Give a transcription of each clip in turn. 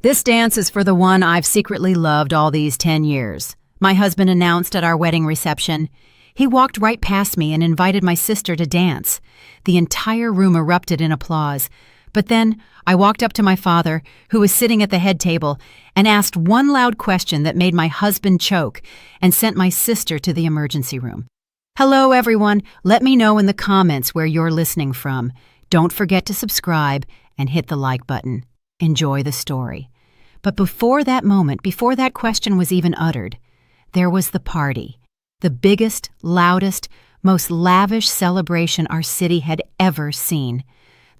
This dance is for the one I've secretly loved all these 10 years, my husband announced at our wedding reception. He walked right past me and invited my sister to dance. The entire room erupted in applause. But then I walked up to my father, who was sitting at the head table, and asked one loud question that made my husband choke and sent my sister to the emergency room. Hello, everyone. Let me know in the comments where you're listening from. Don't forget to subscribe and hit the like button. Enjoy the story. But before that moment, before that question was even uttered, there was the party. The biggest, loudest, most lavish celebration our city had ever seen.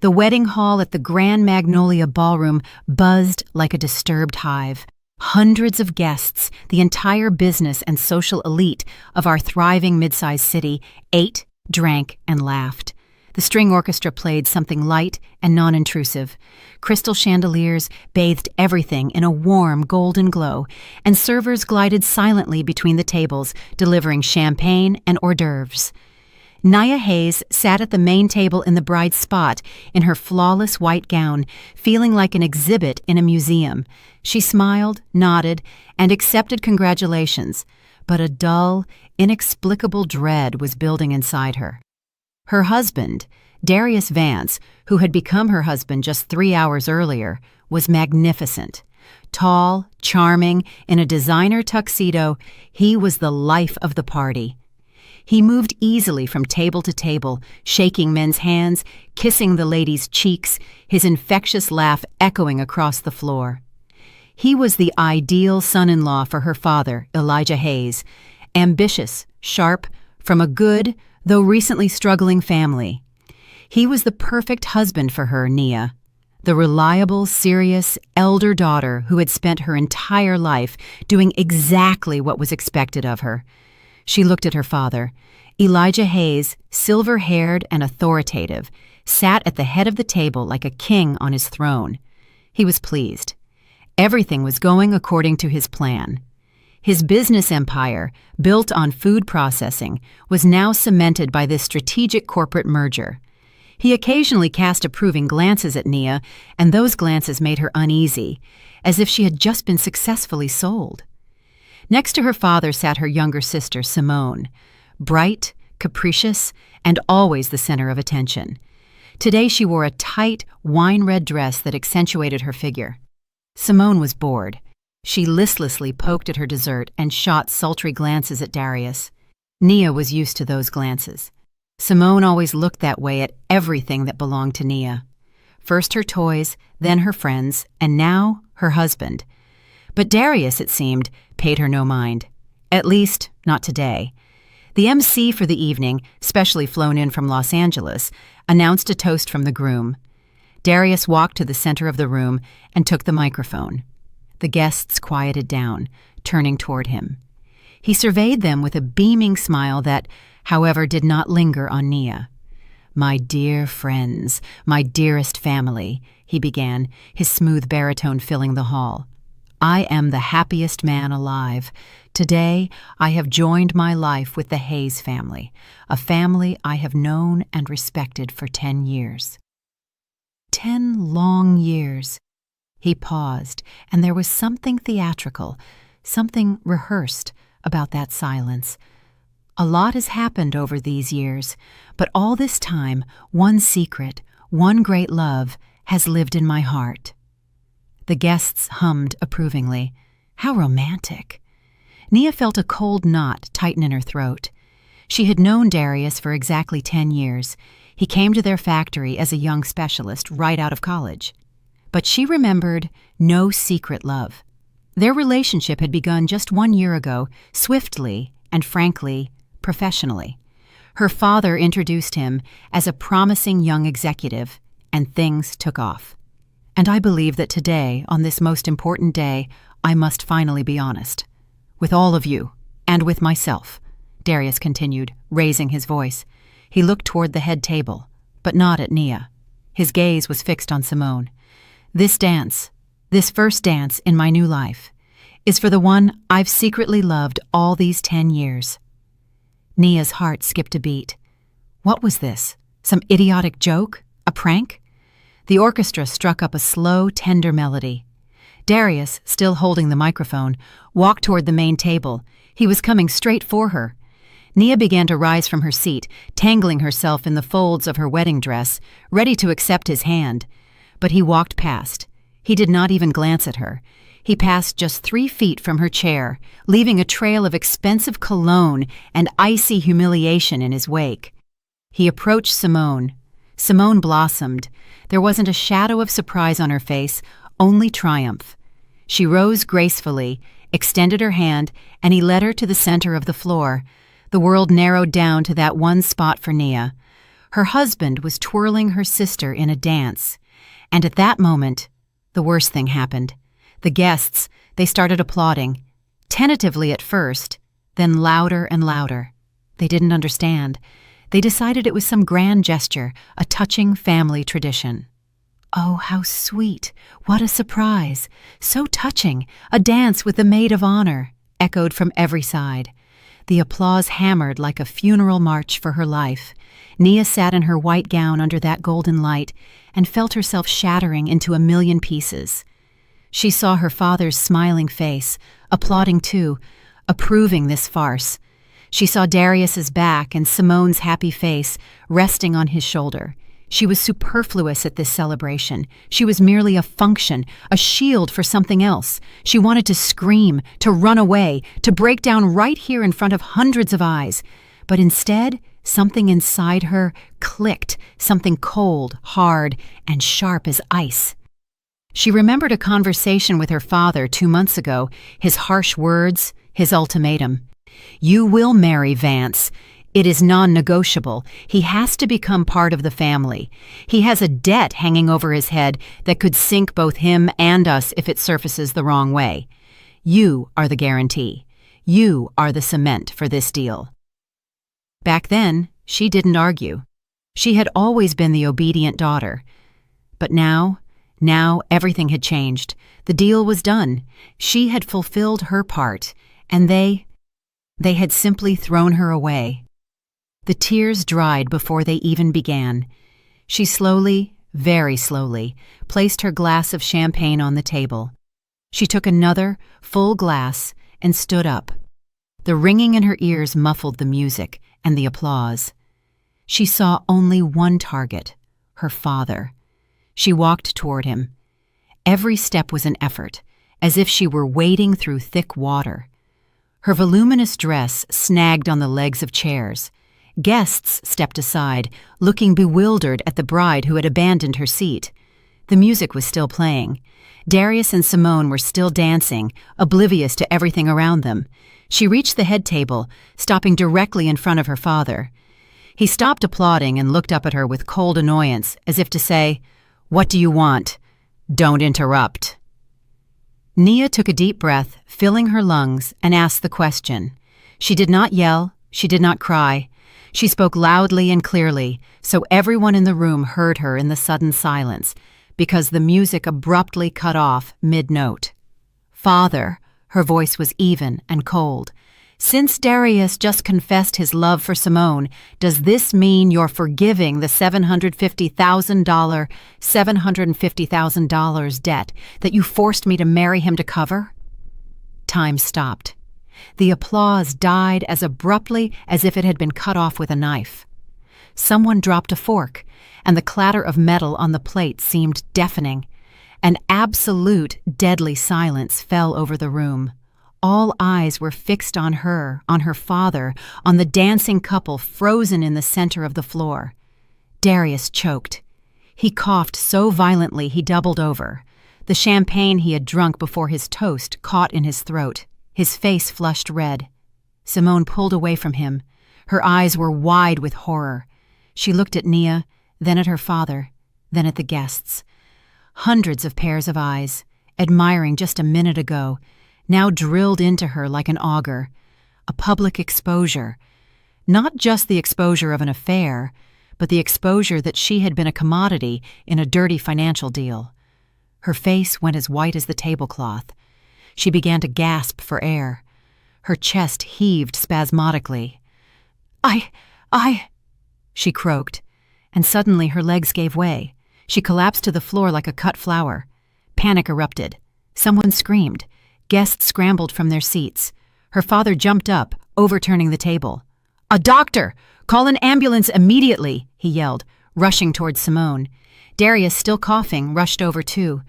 The wedding hall at the Grand Magnolia Ballroom buzzed like a disturbed hive. Hundreds of guests, the entire business and social elite of our thriving mid-sized city, ate, drank, and laughed. The string orchestra played something light and non-intrusive. Crystal chandeliers bathed everything in a warm golden glow, and servers glided silently between the tables, delivering champagne and hors d'oeuvres. Nia Hayes sat at the main table in the bride's spot in her flawless white gown, feeling like an exhibit in a museum. She smiled, nodded, and accepted congratulations, but a dull, inexplicable dread was building inside her. Her husband, Darius Vance, who had become her husband just 3 hours earlier, was magnificent. Tall, charming, in a designer tuxedo, he was the life of the party. He moved easily from table to table, shaking men's hands, kissing the ladies' cheeks, his infectious laugh echoing across the floor. He was the ideal son-in-law for her father, Elijah Hayes, ambitious, sharp, from a good, though recently struggling family. He was the perfect husband for her, Nia, the reliable, serious, elder daughter who had spent her entire life doing exactly what was expected of her. She looked at her father. Elijah Hayes, silver-haired and authoritative, sat at the head of the table like a king on his throne. He was pleased. Everything was going according to his plan. His business empire, built on food processing, was now cemented by this strategic corporate merger. He occasionally cast approving glances at Nia, and those glances made her uneasy, as if she had just been successfully sold. Next to her father sat her younger sister, Simone, bright, capricious, and always the center of attention. Today she wore a tight, wine-red dress that accentuated her figure. Simone was bored. She listlessly poked at her dessert and shot sultry glances at Darius. Nia was used to those glances. Simone always looked that way at everything that belonged to Nia. First her toys, then her friends, and now her husband. But Darius, it seemed, paid her no mind. At least, not today. The MC for the evening, specially flown in from Los Angeles, announced a toast from the groom. Darius walked to the center of the room and took the microphone. The guests quieted down, turning toward him. He surveyed them with a beaming smile that, however, did not linger on Nia. "My dear friends, my dearest family," he began, his smooth baritone filling the hall. "I am the happiest man alive. Today, I have joined my life with the Hayes family, a family I have known and respected for 10 years. 10 long years." He paused, and there was something theatrical, something rehearsed about that silence. A lot has happened over these years, but all this time, one secret, one great love, has lived in my heart. The guests hummed approvingly. How romantic. Nia felt a cold knot tighten in her throat. She had known Darius for exactly 10 years. He came to their factory as a young specialist right out of college. But she remembered no secret love. Their relationship had begun just 1 year ago, swiftly and frankly, professionally. Her father introduced him as a promising young executive, and things took off. And I believe that today, on this most important day, I must finally be honest. With all of you, and with myself, Darius continued, raising his voice. He looked toward the head table, but not at Nia. His gaze was fixed on Simone. This dance, this first dance in my new life, is for the one I've secretly loved all these 10 years. Nia's heart skipped a beat. What was this? Some idiotic joke? A prank? The orchestra struck up a slow, tender melody. Darius, still holding the microphone, walked toward the main table. He was coming straight for her. Nia began to rise from her seat, tangling herself in the folds of her wedding dress, ready to accept his hand. But he walked past. He did not even glance at her. He passed just 3 feet from her chair, leaving a trail of expensive cologne and icy humiliation in his wake. He approached Simone. Simone blossomed. There wasn't a shadow of surprise on her face, only triumph. She rose gracefully, extended her hand, and he led her to the center of the floor. The world narrowed down to that one spot for Nia. Her husband was twirling her sister in a dance. And at that moment, the worst thing happened. The guests, they started applauding. Tentatively at first, then louder and louder. They didn't understand. They decided it was some grand gesture, a touching family tradition. Oh, how sweet! What a surprise! So touching! A dance with the maid of honor! Echoed from every side. The applause hammered like a funeral march for her life. Nia sat in her white gown under that golden light and felt herself shattering into a million pieces. She saw her father's smiling face, applauding too, approving this farce. She saw Darius's back and Simone's happy face resting on his shoulder. She was superfluous at this celebration. She was merely a function, a shield for something else. She wanted to scream, to run away, to break down right here in front of hundreds of eyes. But instead, something inside her clicked, something cold, hard, and sharp as ice. She remembered a conversation with her father 2 months ago, his harsh words, his ultimatum. "You will marry Vance. It is non-negotiable. He has to become part of the family. He has a debt hanging over his head that could sink both him and us if it surfaces the wrong way. You are the guarantee. You are the cement for this deal." Back then, she didn't argue. She had always been the obedient daughter. But now everything had changed. The deal was done. She had fulfilled her part, and they had simply thrown her away. The tears dried before they even began. She slowly, very slowly, placed her glass of champagne on the table. She took another, full glass, and stood up. The ringing in her ears muffled the music and the applause. She saw only one target, her father. She walked toward him. Every step was an effort, as if she were wading through thick water. Her voluminous dress snagged on the legs of chairs. Guests stepped aside, looking bewildered at the bride who had abandoned her seat. The music was still playing. Darius and Simone were still dancing, oblivious to everything around them. She reached the head table, stopping directly in front of her father. He stopped applauding and looked up at her with cold annoyance, as if to say, "What do you want? Don't interrupt." Nia took a deep breath, filling her lungs, and asked the question. She did not yell, she did not cry. She spoke loudly and clearly, so everyone in the room heard her in the sudden silence, because the music abruptly cut off mid-note. "Father," her voice was even and cold. "Since Darius just confessed his love for Simone, does this mean you're forgiving the $750,000 debt that you forced me to marry him to cover?" Time stopped. The applause died as abruptly as if it had been cut off with a knife. Someone dropped a fork, and the clatter of metal on the plate seemed deafening. An absolute, deadly silence fell over the room. All eyes were fixed on her, on her father, on the dancing couple frozen in the center of the floor. Darius choked. He coughed so violently he doubled over. The champagne he had drunk before his toast caught in his throat. His face flushed red. Simone pulled away from him. Her eyes were wide with horror. She looked at Nia, then at her father, then at the guests. Hundreds of pairs of eyes, admiring just a minute ago, now drilled into her like an auger. A public exposure. Not just the exposure of an affair, but the exposure that she had been a commodity in a dirty financial deal. Her face went as white as the tablecloth. She began to gasp for air. Her chest heaved spasmodically. I, she croaked, and suddenly her legs gave way. She collapsed to the floor like a cut flower. Panic erupted. Someone screamed. Guests scrambled from their seats. Her father jumped up, overturning the table. "A doctor! Call an ambulance immediately!" he yelled, rushing towards Simone. Darius, still coughing, rushed over too.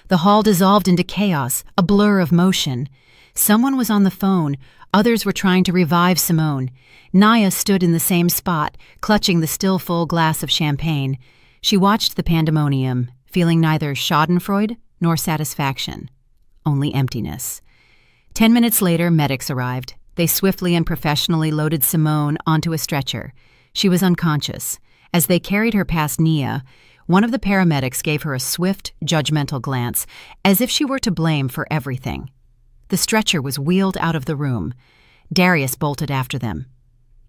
The hall dissolved into chaos, a blur of motion. Someone was on the phone. Others were trying to revive Simone. Naya stood in the same spot, clutching the still full glass of champagne. She watched the pandemonium, feeling neither schadenfreude nor satisfaction, only emptiness. 10 minutes later, medics arrived. They swiftly and professionally loaded Simone onto a stretcher. She was unconscious. As they carried her past Nia, one of the paramedics gave her a swift, judgmental glance, as if she were to blame for everything. The stretcher was wheeled out of the room. Darius bolted after them.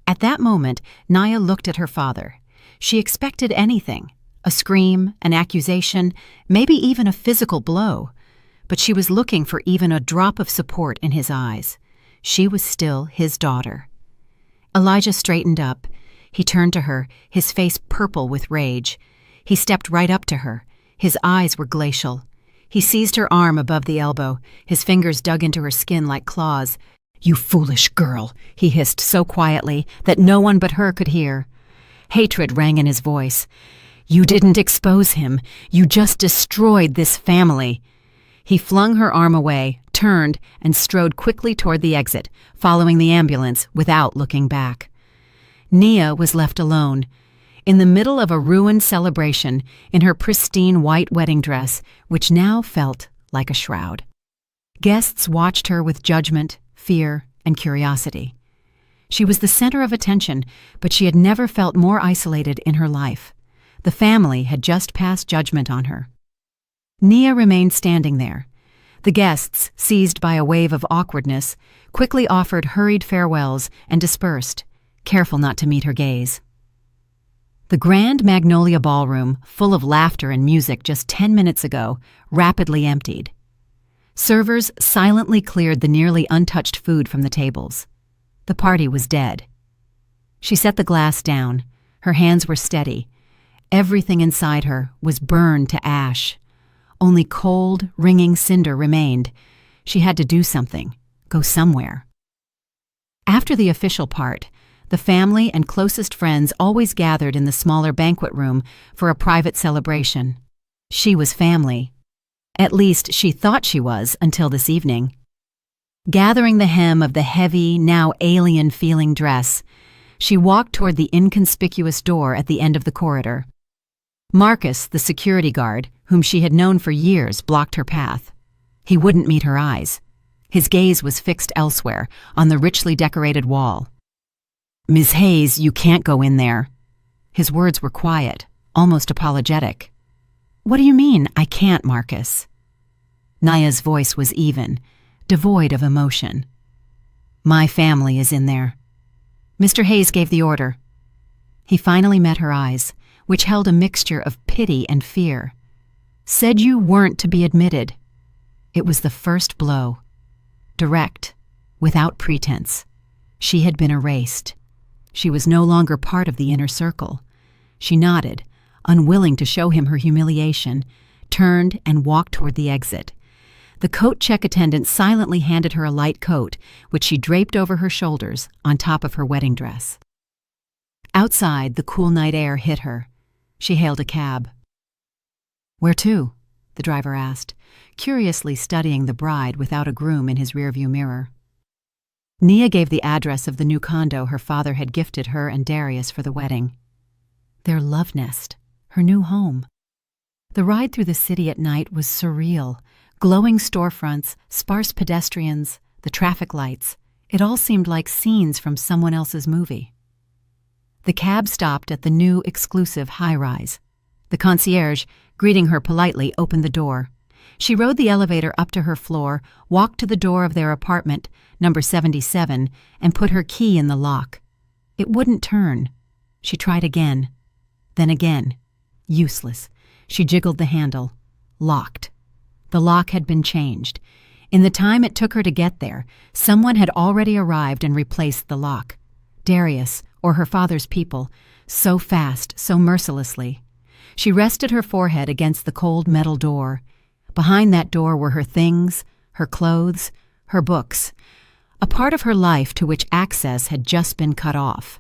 At that moment, Naya looked at her father. She expected anything, a scream, an accusation, maybe even a physical blow. But she was looking for even a drop of support in his eyes. She was still his daughter. Elijah straightened up. He turned to her, his face purple with rage. He stepped right up to her. His eyes were glacial. He seized her arm above the elbow. His fingers dug into her skin like claws. "You foolish girl," he hissed so quietly that no one but her could hear. Hatred rang in his voice. "You didn't expose him. You just destroyed this family." He flung her arm away, turned, and strode quickly toward the exit, following the ambulance without looking back. Nia was left alone. In the middle of a ruined celebration, in her pristine white wedding dress, which now felt like a shroud. Guests watched her with judgment, fear, and curiosity. She was the center of attention, but she had never felt more isolated in her life. The family had just passed judgment on her. Nia remained standing there. The guests, seized by a wave of awkwardness, quickly offered hurried farewells and dispersed, careful not to meet her gaze. The Grand Magnolia Ballroom, full of laughter and music just 10 minutes ago, rapidly emptied. Servers silently cleared the nearly untouched food from the tables. The party was dead. She set the glass down. Her hands were steady. Everything inside her was burned to ash. Only cold, ringing cinder remained. She had to do something, go somewhere. After the official part, the family and closest friends always gathered in the smaller banquet room for a private celebration. She was family. At least she thought she was until this evening. Gathering the hem of the heavy, now alien-feeling dress, she walked toward the inconspicuous door at the end of the corridor. Marcus, the security guard, whom she had known for years, blocked her path. He wouldn't meet her eyes. His gaze was fixed elsewhere, on the richly decorated wall. "Ms. Hayes, you can't go in there." His words were quiet, almost apologetic. "What do you mean, I can't, Marcus?" Naya's voice was even, devoid of emotion. "My family is in there." Mr. Hayes gave the order. He finally met her eyes, which held a mixture of pity and fear. "Said you weren't to be admitted." It was the first blow. Direct, without pretense. She had been erased. She was no longer part of the inner circle. She nodded, unwilling to show him her humiliation, turned and walked toward the exit. The coat check attendant silently handed her a light coat, which she draped over her shoulders on top of her wedding dress. Outside, the cool night air hit her. She hailed a cab. "Where to?" the driver asked, curiously studying the bride without a groom in his rearview mirror. Nia gave the address of the new condo her father had gifted her and Darius for the wedding. Their love nest, her new home. The ride through the city at night was surreal. Glowing storefronts, sparse pedestrians, the traffic lights. It all seemed like scenes from someone else's movie. The cab stopped at the new, exclusive high-rise. The concierge, greeting her politely, opened the door. She rode the elevator up to her floor, walked to the door of their apartment, number 77, and put her key in the lock. It wouldn't turn. She tried again. Then again. Useless. She jiggled the handle. Locked. The lock had been changed. In the time it took her to get there, someone had already arrived and replaced the lock. Darius, or her father's people, so fast, so mercilessly. She rested her forehead against the cold metal door. Behind that door were her things, her clothes, her books, a part of her life to which access had just been cut off.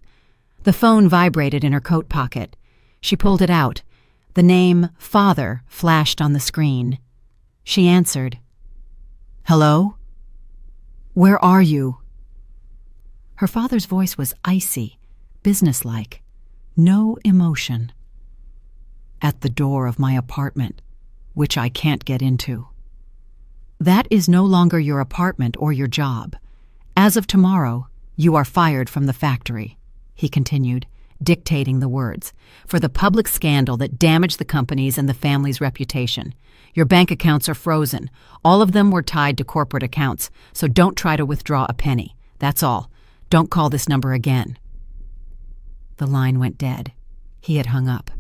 The phone vibrated in her coat pocket. She pulled it out. The name Father flashed on the screen. She answered. "Hello? Where are you?" Her father's voice was icy, businesslike, no emotion. "At the door of my apartment, which I can't get into." "That is no longer your apartment or your job. As of tomorrow, you are fired from the factory," he continued, dictating the words, "for the public scandal that damaged the company's and the family's reputation. Your bank accounts are frozen. All of them were tied to corporate accounts, so don't try to withdraw a penny. That's all. Don't call this number again." The line went dead. He had hung up.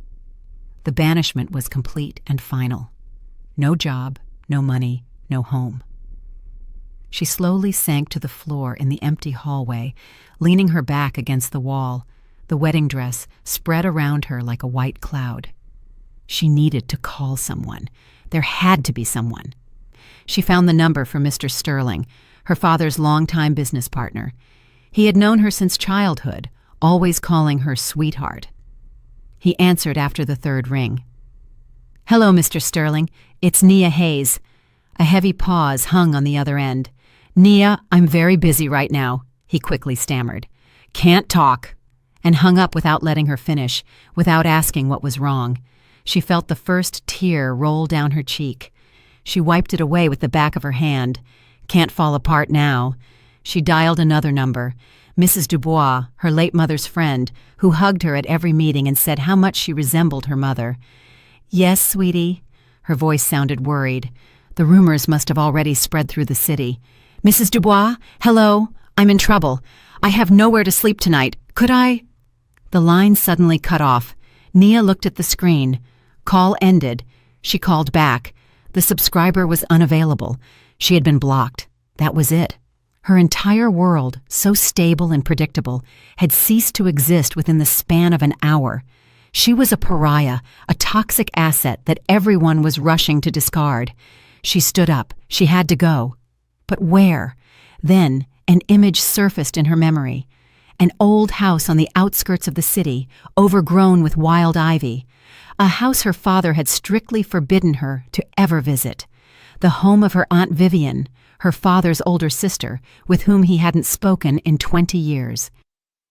The banishment was complete and final. No job, no money, no home. She slowly sank to the floor in the empty hallway, leaning her back against the wall, the wedding dress spread around her like a white cloud. She needed to call someone. There had to be someone. She found the number for Mr. Sterling, her father's longtime business partner. He had known her since childhood, always calling her sweetheart. He answered after the third ring. "Hello, Mr. Sterling. It's Nia Hayes." A heavy pause hung on the other end. "Nia, I'm very busy right now," he quickly stammered. "Can't talk," and hung up without letting her finish, without asking what was wrong. She felt the first tear roll down her cheek. She wiped it away with the back of her hand. Can't fall apart now. She dialed another number. Mrs. Dubois, her late mother's friend, who hugged her at every meeting and said how much she resembled her mother. "Yes, sweetie." Her voice sounded worried. The rumors must have already spread through the city. "Mrs. Dubois? Hello? I'm in trouble. I have nowhere to sleep tonight. Could I—" The line suddenly cut off. Nia looked at the screen. Call ended. She called back. The subscriber was unavailable. She had been blocked. That was it. Her entire world, so stable and predictable, had ceased to exist within the span of an hour. She was a pariah, a toxic asset that everyone was rushing to discard. She stood up. She had to go. But where? Then an image surfaced in her memory. An old house on the outskirts of the city, overgrown with wild ivy. A house her father had strictly forbidden her to ever visit. The home of her Aunt Vivian, her father's older sister, with whom he hadn't spoken in 20 years.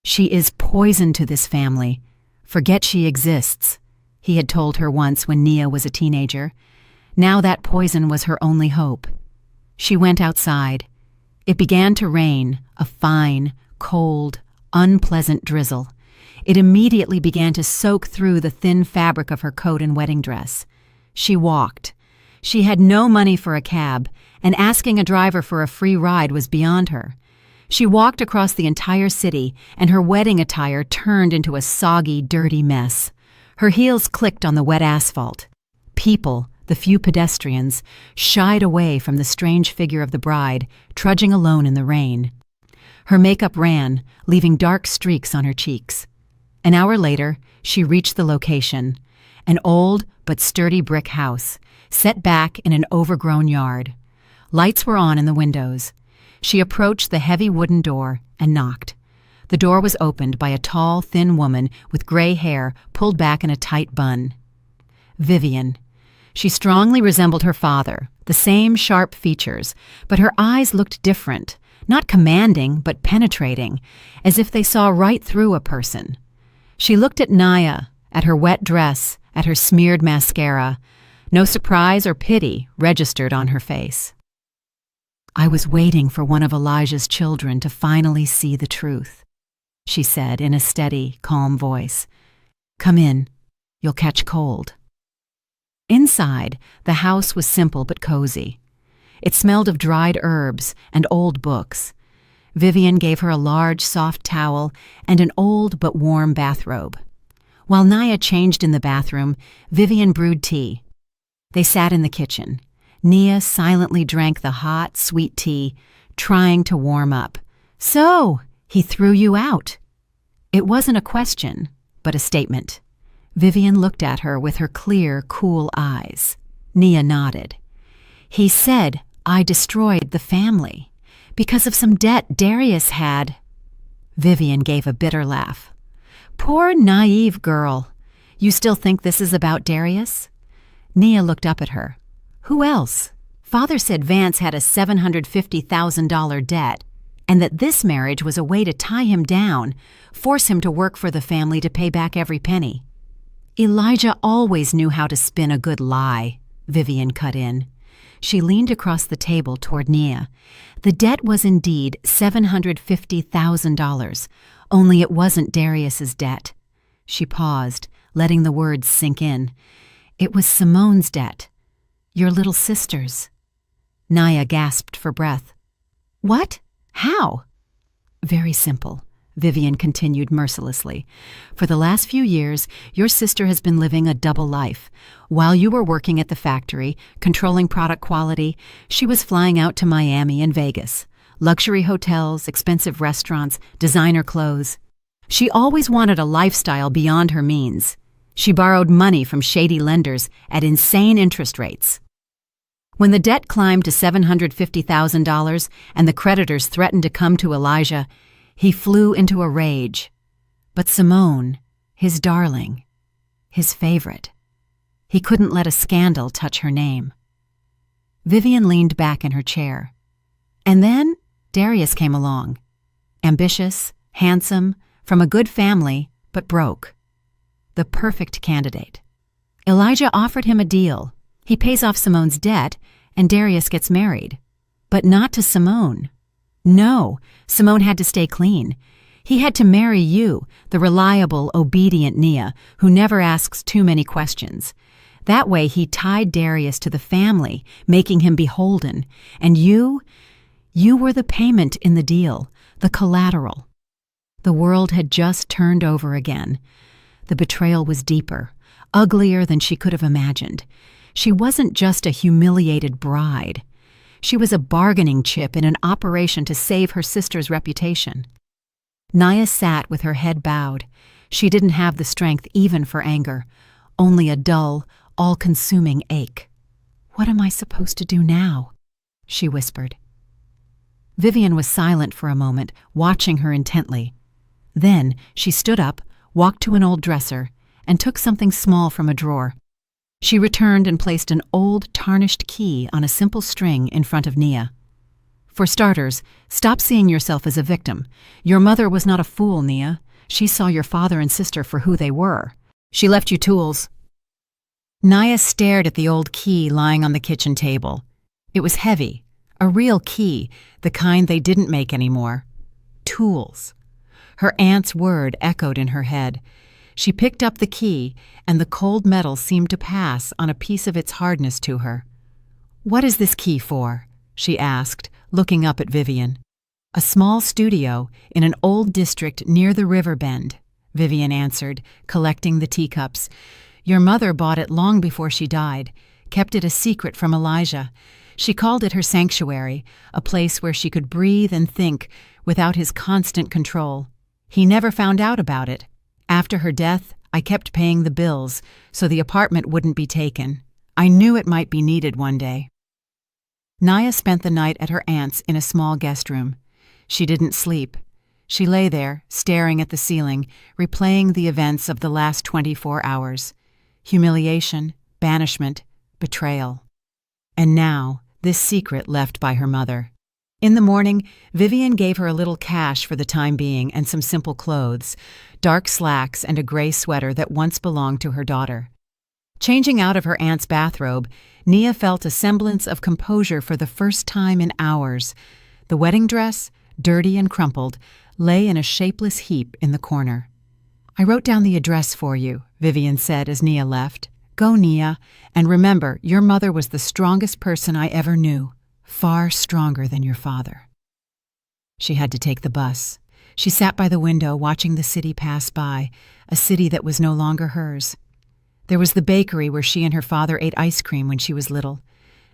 "She is poison to this family. Forget she exists," he had told her once when Nia was a teenager. Now that poison was her only hope. She went outside. It began to rain, a fine, cold, unpleasant drizzle. It immediately began to soak through the thin fabric of her coat and wedding dress. She walked. She had no money for a cab, and asking a driver for a free ride was beyond her. She walked across the entire city, and her wedding attire turned into a soggy, dirty mess. Her heels clicked on the wet asphalt. People, the few pedestrians, shied away from the strange figure of the bride, trudging alone in the rain. Her makeup ran, leaving dark streaks on her cheeks. An hour later, she reached the location, an old but sturdy brick house, set back in an overgrown yard. Lights were on in the windows. She approached the heavy wooden door and knocked. The door was opened by a tall, thin woman with gray hair pulled back in a tight bun. Vivian. She strongly resembled her father, the same sharp features, but her eyes looked different, not commanding but penetrating, as if they saw right through a person. She looked at Nia, at her wet dress, at her smeared mascara. No surprise or pity registered on her face. "I was waiting for one of Elijah's children to finally see the truth," she said in a steady, calm voice. "Come in. You'll catch cold." Inside, the house was simple but cozy. It smelled of dried herbs and old books. Vivian gave her a large, soft towel and an old but warm bathrobe. While Nia changed in the bathroom, Vivian brewed tea. They sat in the kitchen. Nia silently drank the hot, sweet tea, trying to warm up. "So, he threw you out." It wasn't a question, but a statement. Vivian looked at her with her clear, cool eyes. Nia nodded. He said I destroyed the family because of some debt Darius had. Vivian gave a bitter laugh. Poor naive girl. You still think this is about Darius? Nia looked up at her. Who else? Father said Vance had a $750,000 debt, and that this marriage was a way to tie him down, force him to work for the family to pay back every penny. Elijah always knew how to spin a good lie, Vivian cut in. She leaned across the table toward Nia. The debt was indeed $750,000, only it wasn't Darius's debt. She paused, letting the words sink in. It was Simone's debt. Your little sister's. Nia gasped for breath. What? How? Very simple, Vivian continued mercilessly. For the last few years, your sister has been living a double life. While you were working at the factory, controlling product quality, she was flying out to Miami and Vegas. Luxury hotels, expensive restaurants, designer clothes. She always wanted a lifestyle beyond her means. She borrowed money from shady lenders at insane interest rates. When the debt climbed to $750,000 and the creditors threatened to come to Elijah, he flew into a rage. But Simone, his darling, his favorite, he couldn't let a scandal touch her name. Vivian leaned back in her chair. And then Darius came along. Ambitious, handsome, from a good family, but broke. The perfect candidate. Elijah offered him a deal. He pays off Simone's debt, and Darius gets married. But not to Simone. No, Simone had to stay clean. He had to marry you, the reliable, obedient Nia, who never asks too many questions. That way he tied Darius to the family, making him beholden. And you were the payment in the deal, the collateral. The world had just turned over again. The betrayal was deeper, uglier than she could have imagined. She wasn't just a humiliated bride. She was a bargaining chip in an operation to save her sister's reputation. Nia sat with her head bowed. She didn't have the strength even for anger, only a dull, all-consuming ache. What am I supposed to do now? She whispered. Vivian was silent for a moment, watching her intently. Then she stood up, walked to an old dresser, and took something small from a drawer. She returned and placed an old, tarnished key on a simple string in front of Nia. For starters, stop seeing yourself as a victim. Your mother was not a fool, Nia. She saw your father and sister for who they were. She left you tools. Nia stared at the old key lying on the kitchen table. It was heavy, a real key, the kind they didn't make anymore. Tools. Her aunt's word echoed in her head. She picked up the key, and the cold metal seemed to pass on a piece of its hardness to her. What is this key for? She asked, looking up at Vivian. A small studio in an old district near the river bend, Vivian answered, collecting the teacups. Your mother bought it long before she died, kept it a secret from Elijah. She called it her sanctuary, a place where she could breathe and think without his constant control. He never found out about it. After her death, I kept paying the bills so the apartment wouldn't be taken. I knew it might be needed one day. Nia spent the night at her aunt's in a small guest room. She didn't sleep. She lay there, staring at the ceiling, replaying the events of the last 24 hours. Humiliation, banishment, betrayal. And now, this secret left by her mother. In the morning, Vivian gave her a little cash for the time being and some simple clothes, dark slacks and a gray sweater that once belonged to her daughter. Changing out of her aunt's bathrobe, Nia felt a semblance of composure for the first time in hours. The wedding dress, dirty and crumpled, lay in a shapeless heap in the corner. I wrote down the address for you, Vivian said as Nia left. Go, Nia, and remember, your mother was the strongest person I ever knew. Far stronger than your father. She had to take the bus. She sat by the window watching the city pass by, a city that was no longer hers. There was the bakery where she and her father ate ice cream when she was little.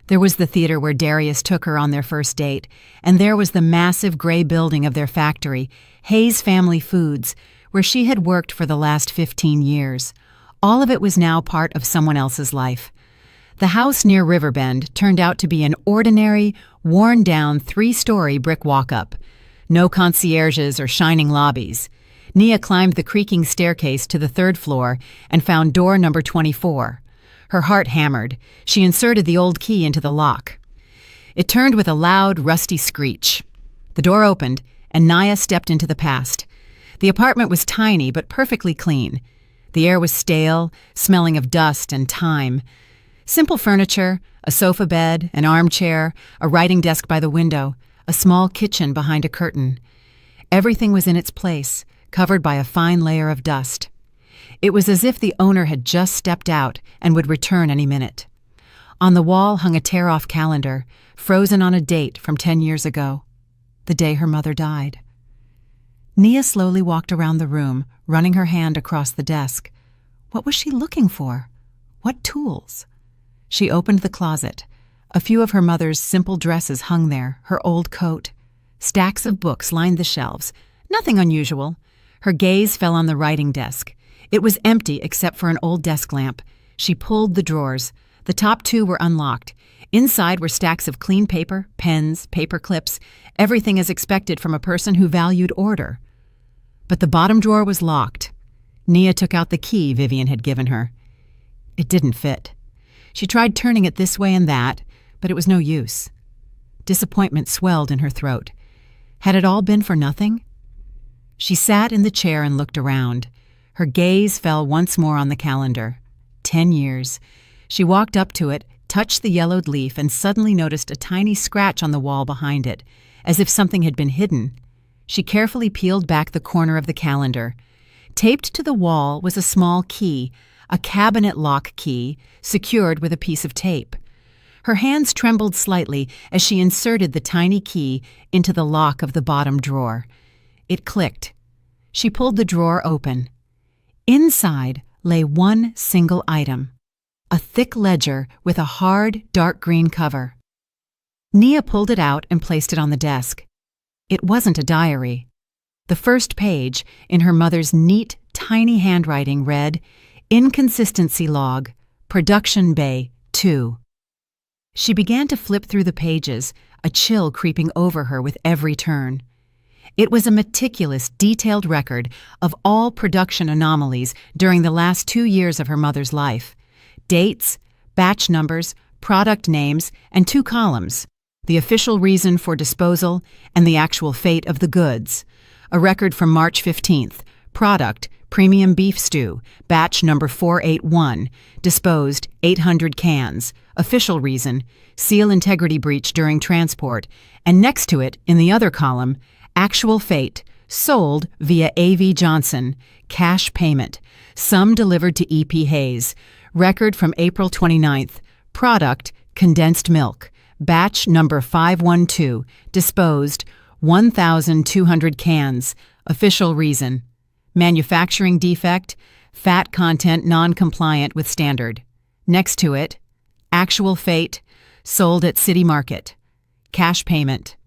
There was the theater where Darius took her on their first date, and there was the massive gray building of their factory, Hayes Family Foods, where she had worked for the last 15 years. All of it was now part of someone else's life. The house near Riverbend turned out to be an ordinary, worn-down 3-story brick walk-up. No concierges or shining lobbies. Nia climbed the creaking staircase to the 3rd floor and found door number 24. Her heart hammered. She inserted the old key into the lock. It turned with a loud, rusty screech. The door opened, and Nia stepped into the past. The apartment was tiny but perfectly clean. The air was stale, smelling of dust and time. Simple furniture, a sofa bed, an armchair, a writing desk by the window, a small kitchen behind a curtain. Everything was in its place, covered by a fine layer of dust. It was as if the owner had just stepped out and would return any minute. On the wall hung a tear-off calendar, frozen on a date from 10 years ago, the day her mother died. Nia slowly walked around the room, running her hand across the desk. What was she looking for? What tools? She opened the closet. A few of her mother's simple dresses hung there, her old coat. Stacks of books lined the shelves. Nothing unusual. Her gaze fell on the writing desk. It was empty except for an old desk lamp. She pulled the drawers. The top 2 were unlocked. Inside were stacks of clean paper, pens, paper clips, everything as expected from a person who valued order. But the bottom drawer was locked. Nia took out the key Vivian had given her. It didn't fit. She tried turning it this way and that, but it was no use. Disappointment swelled in her throat. Had it all been for nothing? She sat in the chair and looked around. Her gaze fell once more on the calendar. 10 years. She walked up to it, touched the yellowed leaf, and suddenly noticed a tiny scratch on the wall behind it, as if something had been hidden. She carefully peeled back the corner of the calendar. Taped to the wall was a small key, a cabinet lock key, secured with a piece of tape. Her hands trembled slightly as she inserted the tiny key into the lock of the bottom drawer. It clicked. She pulled the drawer open. Inside lay one single item, a thick ledger with a hard, dark green cover. Nia pulled it out and placed it on the desk. It wasn't a diary. The first page, in her mother's neat, tiny handwriting, read, "Inconsistency log, Production Bay 2." She began to flip through the pages, a chill creeping over her with every turn. It was a meticulous, detailed record of all production anomalies during the last 2 years of her mother's life. Dates, batch numbers, product names, and 2 columns, the official reason for disposal and the actual fate of the goods. A record from March 15th, product, premium beef stew, batch number 481, disposed 800 cans, official reason, seal integrity breach during transport, and next to it, in the other column, actual fate, sold via A.V. Johnson, cash payment, sum delivered to E.P. Hayes, record from April 29th, product, condensed milk, batch number 512, disposed 1,200 cans, official reason, manufacturing defect, fat content non-compliant with standard. Next to it, actual fate, sold at City Market, cash payment.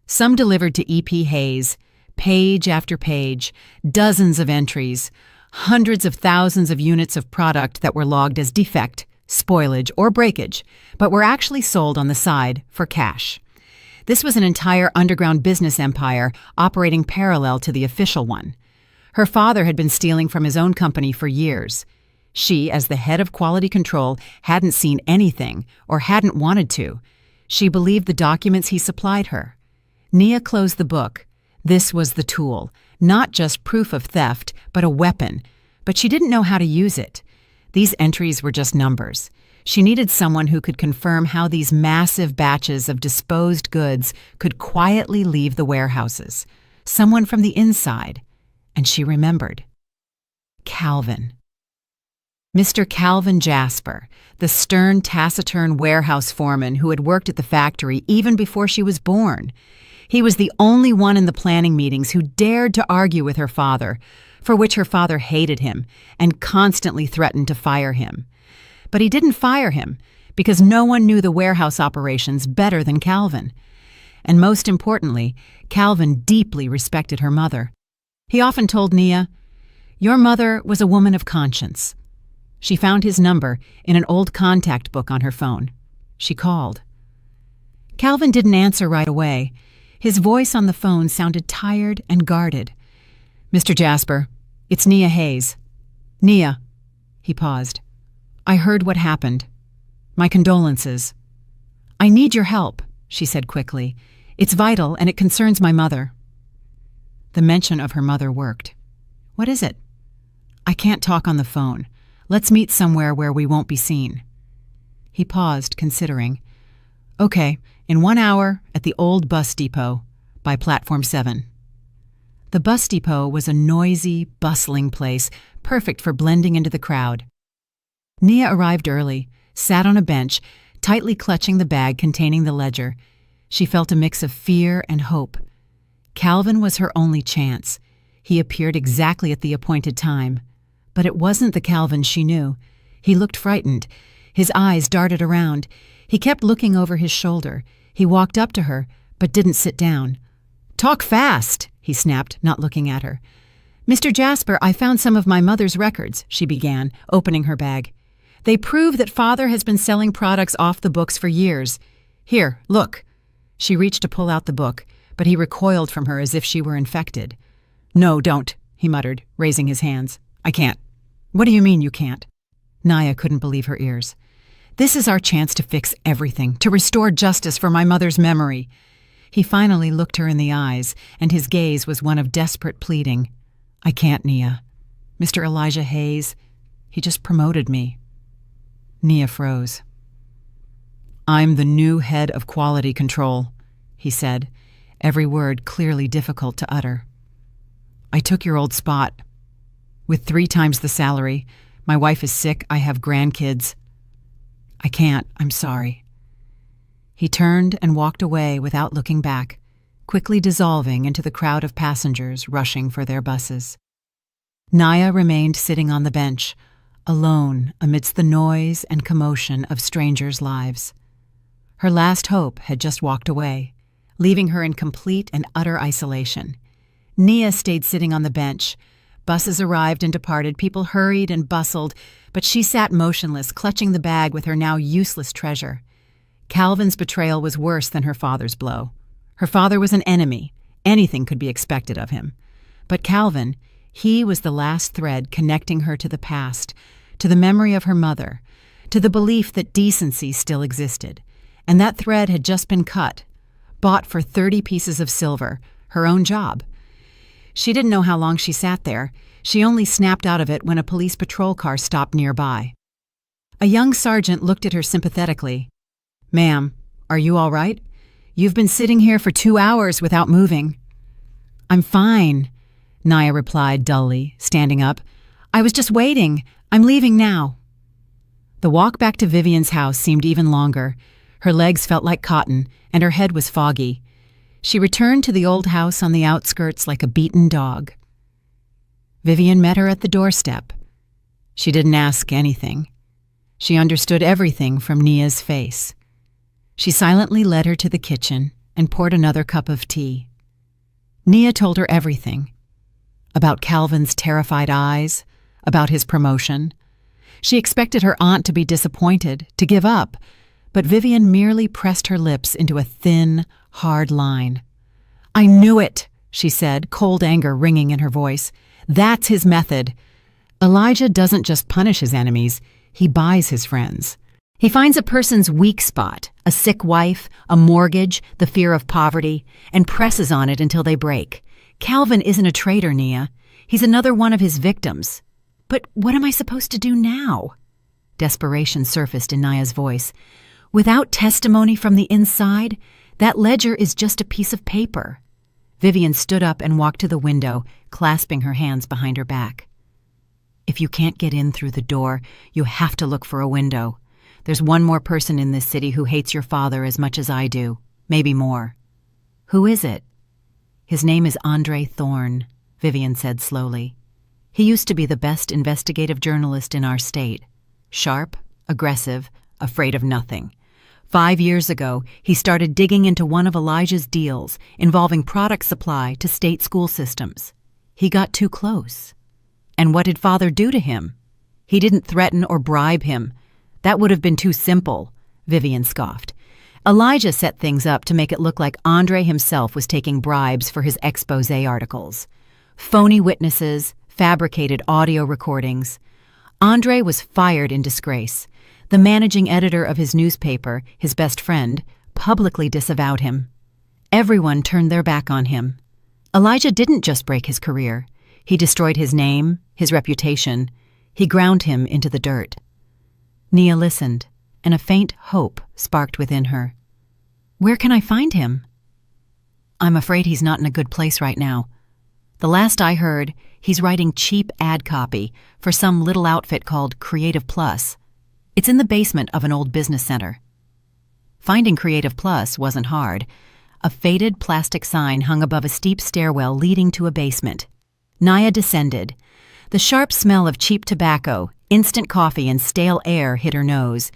Some delivered to E.P. Hayes, page after page, dozens of entries, hundreds of thousands of units of product that were logged as defect, spoilage, or breakage, but were actually sold on the side for cash. This was an entire underground business empire operating parallel to the official one. Her father had been stealing from his own company for years. She, as the head of quality control, hadn't seen anything or hadn't wanted to. She believed the documents he supplied her. Nia closed the book. This was the tool, not just proof of theft, but a weapon. But she didn't know how to use it. These entries were just numbers. She needed someone who could confirm how these massive batches of disposed goods could quietly leave the warehouses. Someone from the inside. And she remembered. Calvin. Mr. Calvin Jasper, the stern, taciturn warehouse foreman who had worked at the factory even before she was born. He was the only one in the planning meetings who dared to argue with her father, for which her father hated him and constantly threatened to fire him. But he didn't fire him because no one knew the warehouse operations better than Calvin. And most importantly, Calvin deeply respected her mother. He often told Nia, "Your mother was a woman of conscience." She found his number in an old contact book on her phone. She called. Calvin didn't answer right away. His voice on the phone sounded tired and guarded. "Mr. Jasper, it's Nia Hayes." "Nia." He paused. "I heard what happened. My condolences." "I need your help," she said quickly. "It's vital and it concerns my mother." The mention of her mother worked. "What is it?" "I can't talk on the phone. Let's meet somewhere where we won't be seen." He paused, considering. "Okay, in 1 hour at the old bus depot by Platform 7. The bus depot was a noisy, bustling place, perfect for blending into the crowd. Nia arrived early, sat on a bench, tightly clutching the bag containing the ledger. She felt a mix of fear and hope. Calvin was her only chance. He appeared exactly at the appointed time. But it wasn't the Calvin she knew. He looked frightened. His eyes darted around. He kept looking over his shoulder. He walked up to her, but didn't sit down. "Talk fast," he snapped, not looking at her. "Mr. Jasper, I found some of my mother's records," she began, opening her bag. "They prove that Father has been selling products off the books for years. Here, look." She reached to pull out the book, but he recoiled from her as if she were infected. "No, don't," he muttered, raising his hands. "I can't." "What do you mean you can't?" Nia couldn't believe her ears. "This is our chance to fix everything, to restore justice for my mother's memory." He finally looked her in the eyes, and his gaze was one of desperate pleading. "I can't, Nia. Mr. Elijah Hayes, he just promoted me." Nia froze. "I'm the new head of quality control," he said, every word clearly difficult to utter. "I took your old spot. With 3 times the salary, my wife is sick, I have grandkids. I can't, I'm sorry." He turned and walked away without looking back, quickly dissolving into the crowd of passengers rushing for their buses. Nia remained sitting on the bench, alone amidst the noise and commotion of strangers' lives. Her last hope had just walked away, leaving her in complete and utter isolation. Nia stayed sitting on the bench. Buses arrived and departed, people hurried and bustled, but she sat motionless, clutching the bag with her now useless treasure. Calvin's betrayal was worse than her father's blow. Her father was an enemy. Anything could be expected of him. But Calvin, he was the last thread connecting her to the past, to the memory of her mother, to the belief that decency still existed. And that thread had just been cut, bought for 30 pieces of silver, her own job. She didn't know how long she sat there. She only snapped out of it when a police patrol car stopped nearby. A young sergeant looked at her sympathetically. "Ma'am, are you all right? You've been sitting here for 2 hours without moving." "I'm fine," Nia replied dully, standing up. "I was just waiting. I'm leaving now." The walk back to Vivian's house seemed even longer. Her legs felt like cotton, and her head was foggy. She returned to the old house on the outskirts like a beaten dog. Vivian met her at the doorstep. She didn't ask anything. She understood everything from Nia's face. She silently led her to the kitchen and poured another cup of tea. Nia told her everything. About Calvin's terrified eyes, about his promotion. She expected her aunt to be disappointed, to give up, but Vivian merely pressed her lips into a thin, hard line. "I knew it," she said, cold anger ringing in her voice. "That's his method. Elijah doesn't just punish his enemies, he buys his friends. He finds a person's weak spot, a sick wife, a mortgage, the fear of poverty, and presses on it until they break. Calvin isn't a traitor, Nia. He's another one of his victims. But what am I supposed to do now?" Desperation surfaced in Nia's voice. "Without testimony from the inside, that ledger is just a piece of paper." Vivian stood up and walked to the window, clasping her hands behind her back. "If you can't get in through the door, you have to look for a window. There's one more person in this city who hates your father as much as I do, maybe more." "Who is it?" "His name is Andre Thorne," Vivian said slowly. "He used to be the best investigative journalist in our state. Sharp, aggressive, afraid of nothing. 5 years ago, he started digging into one of Elijah's deals involving product supply to state school systems. He got too close. And what did Father do to him? He didn't threaten or bribe him. That would have been too simple, Vivian scoffed. Elijah set things up to make it look like Andre himself was taking bribes for his expose articles. Phony witnesses, fabricated audio recordings. Andre was fired in disgrace. The managing editor of his newspaper, his best friend, publicly disavowed him. Everyone turned their back on him. Elijah didn't just break his career. He destroyed his name, his reputation. He ground him into the dirt. Nia listened, and a faint hope sparked within her. Where can I find him? I'm afraid he's not in a good place right now. The last I heard, he's writing cheap ad copy for some little outfit called Creative Plus. It's in the basement of an old business center. Finding Creative Plus wasn't hard. A faded plastic sign hung above a steep stairwell leading to a basement. Nia descended. The sharp smell of cheap tobacco, instant coffee, and stale air hit her nose.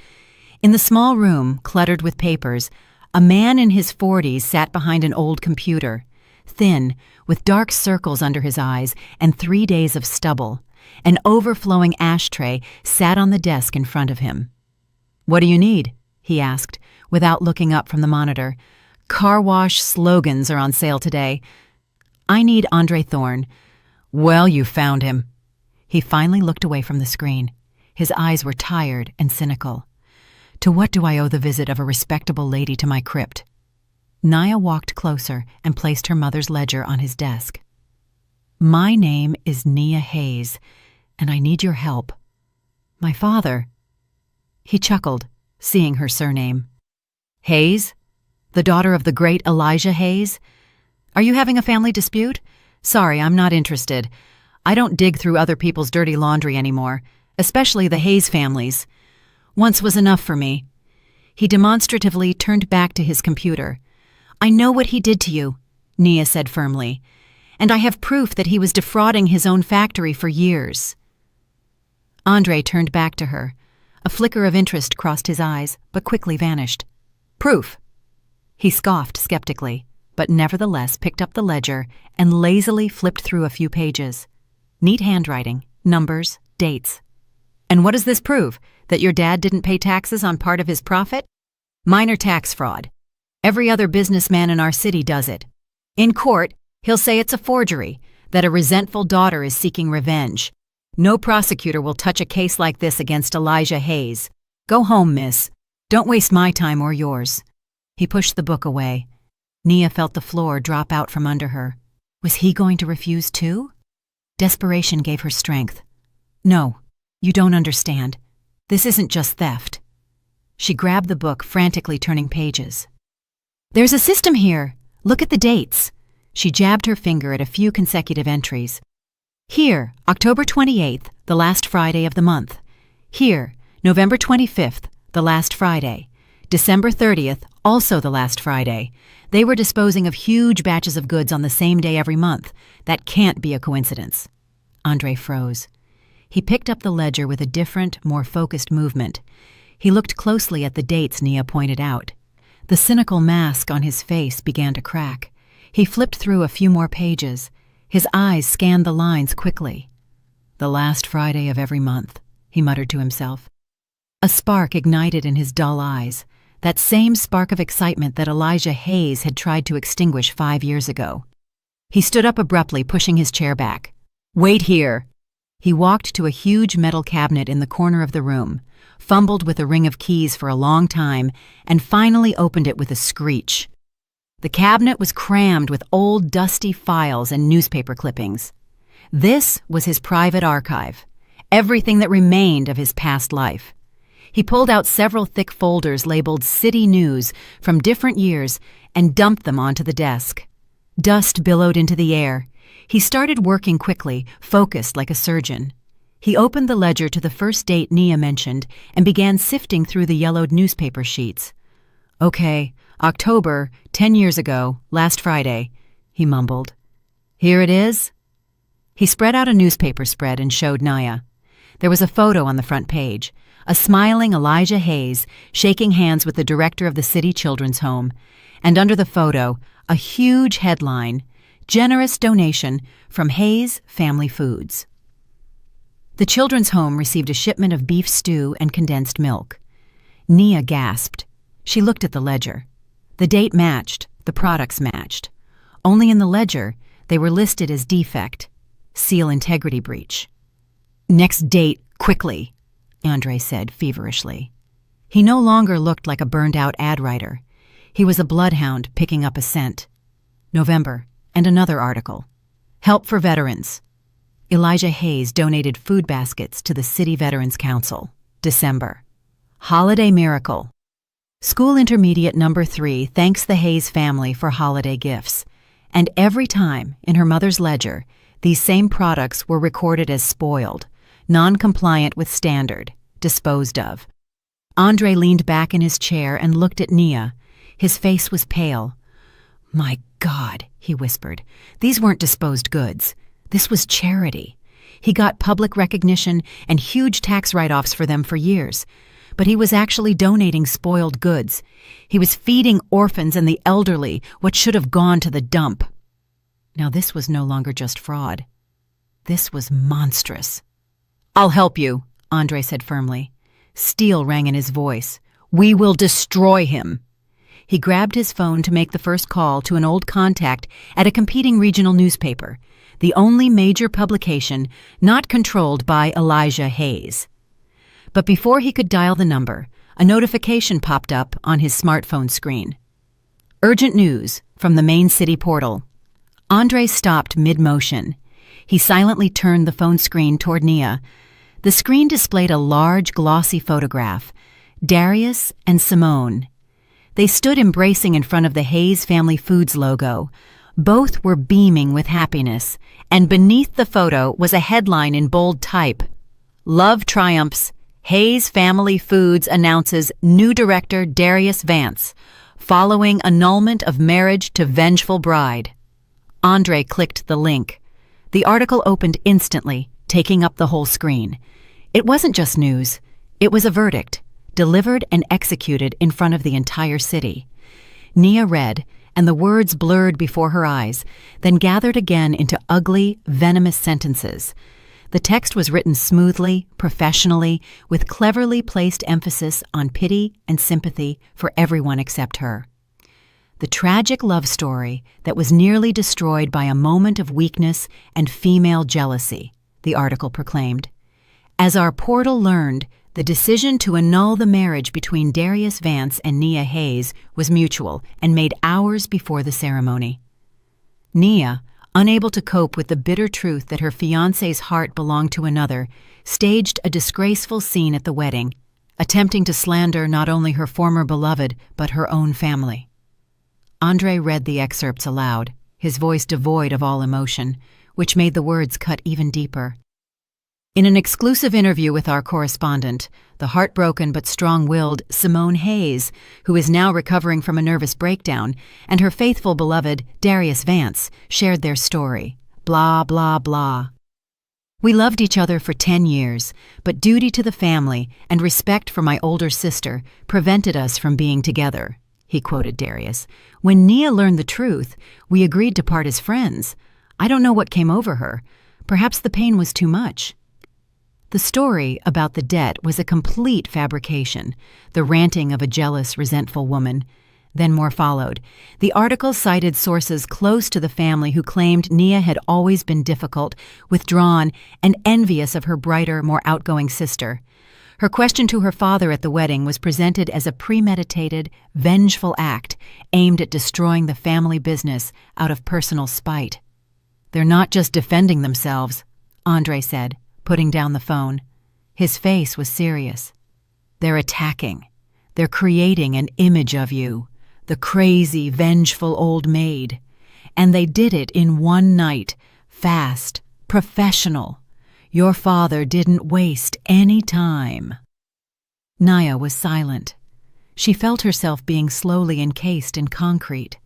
In the small room, cluttered with papers, a man in his 40s sat behind an old computer, thin, with dark circles under his eyes and 3 days of stubble. An overflowing ashtray sat on the desk in front of him. "What do you need?" he asked, without looking up from the monitor. "Car wash slogans are on sale today." "I need Andre Thorne." "Well, you found him." He finally looked away from the screen. His eyes were tired and cynical. "To what do I owe the visit of a respectable lady to my crypt?" Nia walked closer and placed her mother's ledger on his desk. "My name is Nia Hayes, and I need your help." "My father?" He chuckled, seeing her surname. "Hayes? The daughter of the great Elijah Hayes? Are you having a family dispute? Sorry, I'm not interested. I don't dig through other people's dirty laundry anymore, especially the Hayes families. Once was enough for me." He demonstratively turned back to his computer. "I know what he did to you," Nia said firmly, "and I have proof that he was defrauding his own factory for years." Andre turned back to her. A flicker of interest crossed his eyes, but quickly vanished. "Proof?" He scoffed skeptically, but nevertheless picked up the ledger and lazily flipped through a few pages. Neat handwriting, numbers, dates. "And what does this prove? That your dad didn't pay taxes on part of his profit?" "Minor tax fraud. Every other businessman in our city does it. In court, he'll say it's a forgery, that a resentful daughter is seeking revenge. No prosecutor will touch a case like this against Elijah Hayes. Go home, miss. Don't waste my time or yours." He pushed the book away. Nia felt the floor drop out from under her. Was he going to refuse too? Desperation gave her strength. "No, you don't understand. This isn't just theft." She grabbed the book, frantically turning pages. "There's a system here. Look at the dates." She jabbed her finger at a few consecutive entries. "Here, October 28th, the last Friday of the month. Here, November 25th, the last Friday. December 30th, also the last Friday. They were disposing of huge batches of goods on the same day every month. That can't be a coincidence." Andre froze. He picked up the ledger with a different, more focused movement. He looked closely at the dates Nia pointed out. The cynical mask on his face began to crack. He flipped through a few more pages. His eyes scanned the lines quickly. "The last Friday of every month," he muttered to himself. A spark ignited in his dull eyes, that same spark of excitement that Elijah Hayes had tried to extinguish 5 years ago. He stood up abruptly, pushing his chair back. "Wait here." He walked to a huge metal cabinet in the corner of the room, fumbled with a ring of keys for a long time, and finally opened it with a screech. The cabinet was crammed with old, dusty files and newspaper clippings. This was his private archive, everything that remained of his past life. He pulled out several thick folders labeled City News from different years and dumped them onto the desk. Dust billowed into the air. He started working quickly, focused like a surgeon. He opened the ledger to the first date Nia mentioned and began sifting through the yellowed newspaper sheets. "Okay, October, 10 years ago, last Friday," he mumbled. "Here it is." He spread out a newspaper spread and showed Nia. There was a photo on the front page, a smiling Elijah Hayes shaking hands with the director of the city children's home, and under the photo, a huge headline, "Generous donation from Hayes Family Foods." The children's home received a shipment of beef stew and condensed milk. Nia gasped. She looked at the ledger. The date matched, the products matched. Only in the ledger, they were listed as defect, seal integrity breach. "Next date, quickly," Andre said feverishly. He no longer looked like a burned-out ad writer. He was a bloodhound picking up a scent. November, and another article. Help for veterans. Elijah Hayes donated food baskets to the City Veterans Council. December. Holiday miracle. School Intermediate Number 3 thanks the Hayes family for holiday gifts. And every time, in her mother's ledger, these same products were recorded as spoiled, non-compliant with standard, disposed of. Andre leaned back in his chair and looked at Nia. His face was pale. "My God," he whispered, "these weren't disposed goods. This was charity. He got public recognition and huge tax write-offs for them for years. But he was actually donating spoiled goods. He was feeding orphans and the elderly what should have gone to the dump." Now this was no longer just fraud. This was monstrous. "I'll help you," Andre said firmly. Steel rang in his voice. "We will destroy him." He grabbed his phone to make the first call to an old contact at a competing regional newspaper, the only major publication not controlled by Elijah Hayes. But before he could dial the number, a notification popped up on his smartphone screen. "Urgent news from the main city portal." Andre stopped mid-motion. He silently turned the phone screen toward Nia. The screen displayed a large, glossy photograph. Darius and Simone. They stood embracing in front of the Hayes Family Foods logo. Both were beaming with happiness, and beneath the photo was a headline in bold type. "Love triumphs. Hayes Family Foods announces new director Darius Vance, following annulment of marriage to vengeful bride." Andre clicked the link. The article opened instantly, taking up the whole screen. It wasn't just news. It was a verdict, delivered and executed in front of the entire city. Nia read, and the words blurred before her eyes, then gathered again into ugly, venomous sentences. The text was written smoothly, professionally, with cleverly placed emphasis on pity and sympathy for everyone except her. The tragic love story that was nearly destroyed by a moment of weakness and female jealousy, the article proclaimed. As our portal learned, the decision to annul the marriage between Darius Vance and Nia Hayes was mutual and made hours before the ceremony. Nia, unable to cope with the bitter truth that her fiancé's heart belonged to another, staged a disgraceful scene at the wedding, attempting to slander not only her former beloved but her own family. Andre read the excerpts aloud, his voice devoid of all emotion, which made the words cut even deeper. In an exclusive interview with our correspondent, the heartbroken but strong-willed Simone Hayes, who is now recovering from a nervous breakdown, and her faithful beloved Darius Vance shared their story. Blah, blah, blah. "We loved each other for 10 years, but duty to the family and respect for my older sister prevented us from being together," he quoted Darius. "When Nia learned the truth, we agreed to part as friends. I don't know what came over her. Perhaps the pain was too much." The story about the debt was a complete fabrication, the ranting of a jealous, resentful woman. Then more followed. The article cited sources close to the family who claimed Nia had always been difficult, withdrawn, and envious of her brighter, more outgoing sister. Her question to her father at the wedding was presented as a premeditated, vengeful act aimed at destroying the family business out of personal spite. "They're not just defending themselves," Andre said, putting down the phone. His face was serious. "They're attacking. They're creating an image of you, the crazy, vengeful old maid. And they did it in one night, fast, professional. Your father didn't waste any time." Nia was silent. She felt herself being slowly encased in concrete.